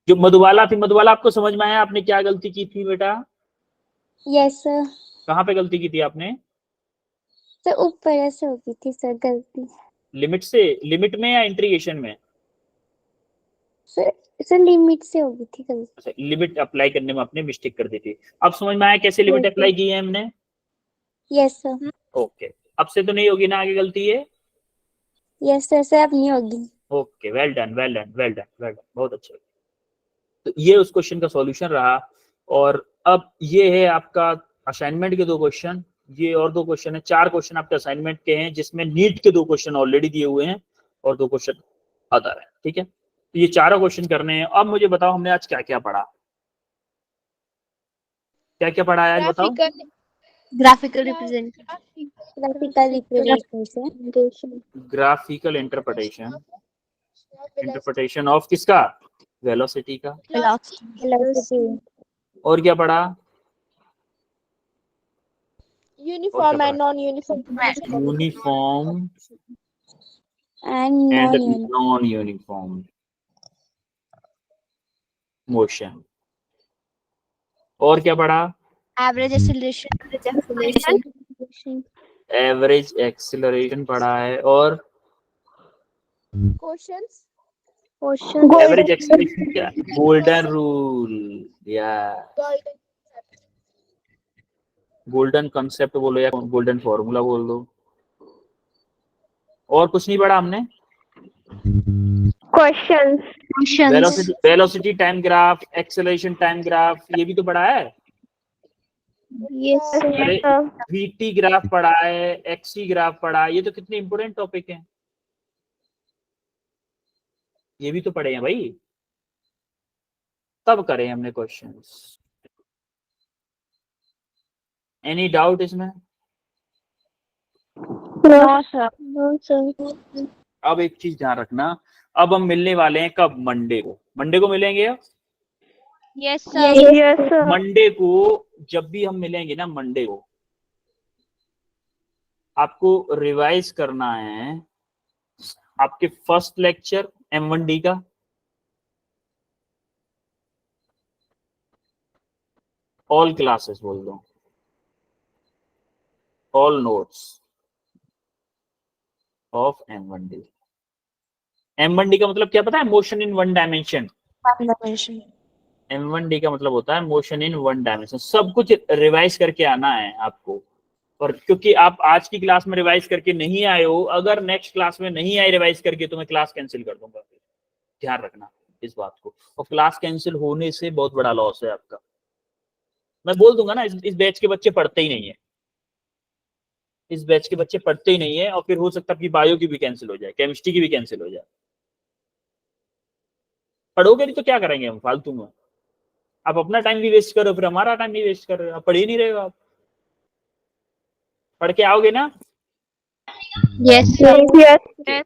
जो मधुबाला थी, मधुबाला आपको समझ में आया आपने क्या गलती की थी बेटा? Yes, sir. कहाँ पे गलती की थी आपने? तो ऊपर ऐसे होगी थी सर गलती। लिमिट से, लिमिट में या इंटीग्रेशन में? सर लिमिट से होगी थी कभी। अच्छा, लिमिट अप्लाई करने में आपने मिस्टेक कर दी थी। अब समझ में आया कैसे लिमिट Yes, अप्लाई की है हमने? Yes sir. ओके, अब से तो नहीं होगी ना आगे गलती है? यस सर, से अब नहीं होगी। Okay, well done, well done, well done, well done, बहुत अच्छा। तो ये उस क्वेश्चन का सॉल्यूशन रहा। और अब ये है आपका असाइनमेंट के 2 क्वेश्चन, ये और 2 क्वेश्चन है, 4 क्वेश्चन आपके असाइनमेंट के हैं, जिसमें नीट के 2 क्वेश्चन ऑलरेडी दिए हुए हैं और 2 क्वेश्चन अदर है। ठीक है, तो ये चारों क्वेश्चन करने हैं। अब मुझे बताओ हमने आज क्या क्या पढ़ा, क्या क्या पढ़ा है आज बताओ? Graphical representation. Graphical representation. Graphical interpretation, interpretation of किसका? वेलोसिटी का। वेलोसिटी। और क्या पढ़ा? Uniform and non uniform. Uniform and and non non uniform motion. और क्या पढ़ा? Average acceleration. एवरेज एक्सीलरेशन पढ़ा है। और क्वेश्चंस। एवरेज एक्सीलरेशन क्या? गोल्डन रूल या गोल्डन कंसेप्ट बोलो या गोल्डन फॉर्मूला बोल दो। और कुछ नहीं पढ़ा हमने? Questions. Velocity time graph, acceleration time graph, ये भी तो पढ़ा है। यस अरे वीटी ग्राफ पढ़ा है, एक्सी ग्राफ पढ़ा है, ये तो कितने इंपोर्टेंट टॉपिक हैं, ये भी तो पढ़े हैं भाई, तब करें हमने क्वेश्चंस। एनी डाउट इसमें? No sir. अब एक चीज ध्यान रखना, अब हम मिलने वाले हैं कब? मंडे को। मंडे को मिलेंगे। Yes sir. मंडे को जब भी हम मिलेंगे ना, मंडे को आपको रिवाइज करना है आपके फर्स्ट लेक्चर M1D का, ऑल क्लासेस बोल दो, all notes of M1D। M1D का मतलब क्या पता है? Motion in one dimension. M1D का मतलब होता है मोशन इन वन डायमेंशन। सब कुछ रिवाइज करके आना है आपको। और क्योंकि आप आज की क्लास में रिवाइज करके नहीं आए हो, अगर नेक्स्ट क्लास में नहीं आए रिवाइज करके तो मैं क्लास कैंसिल कर दूंगा। ध्यान रखना इस बात को। और क्लास कैंसिल होने से बहुत बड़ा लॉस है आपका। मैं बोल दूंगा ना, इस बैच के बच्चे पढ़ते ही नहीं है, इस बैच के बच्चे पढ़ते ही नहीं है, और फिर हो सकता है कि बायो की भी कैंसिल हो जाए, केमिस्ट्री की भी कैंसिल हो जाए। पढ़ोगे नहीं तो क्या करेंगे हम फालतू में? आप अपना टाइम भी वेस्ट करो, फिर हमारा टाइम भी वेस्ट कर रहे हो। आप पढ़ ही नहीं रहे हो। आप पढ़ के आओगे ना? Yes sir.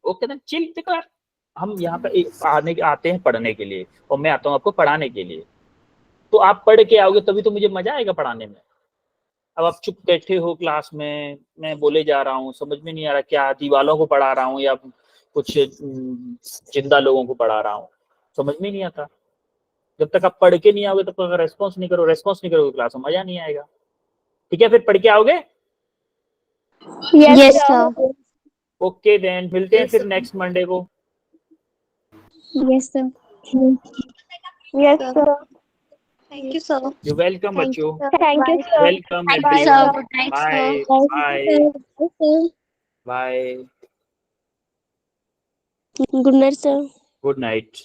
Okay then chill. देखो यार, हम यहाँ पे आते हैं पढ़ने के लिए, और मैं आता हूँ आपको पढ़ाने के लिए। तो आप पढ़ के आओगे तभी तो मुझे मजा आएगा पढ़ाने में। अब आप चुप बैठे हो क्लास में, मैं बोले जा रहा हूँ, समझ में नहीं आ रहा क्या दीवालों को पढ़ा रहा हूँ या कुछ जिंदा लोगों को पढ़ा रहा हूँ, समझ में नहीं आता। जब तक आप पढ़ के नहीं आओगे तब तक अगर रेस्पॉन्स नहीं करोगे क्लास में, मजा नहीं आएगा। ठीक है, फिर पढ़ के आओगे? Yes sir. ओके देन, मिलते हैं फिर नेक्स्ट मंडे को। Yes sir. Yes sir. Thank you sir. You welcome बच्चों, thank you sir. Welcome Thank you, everyone. sir. Good night, bye sir. Bye bye, Good night, sir. Good night.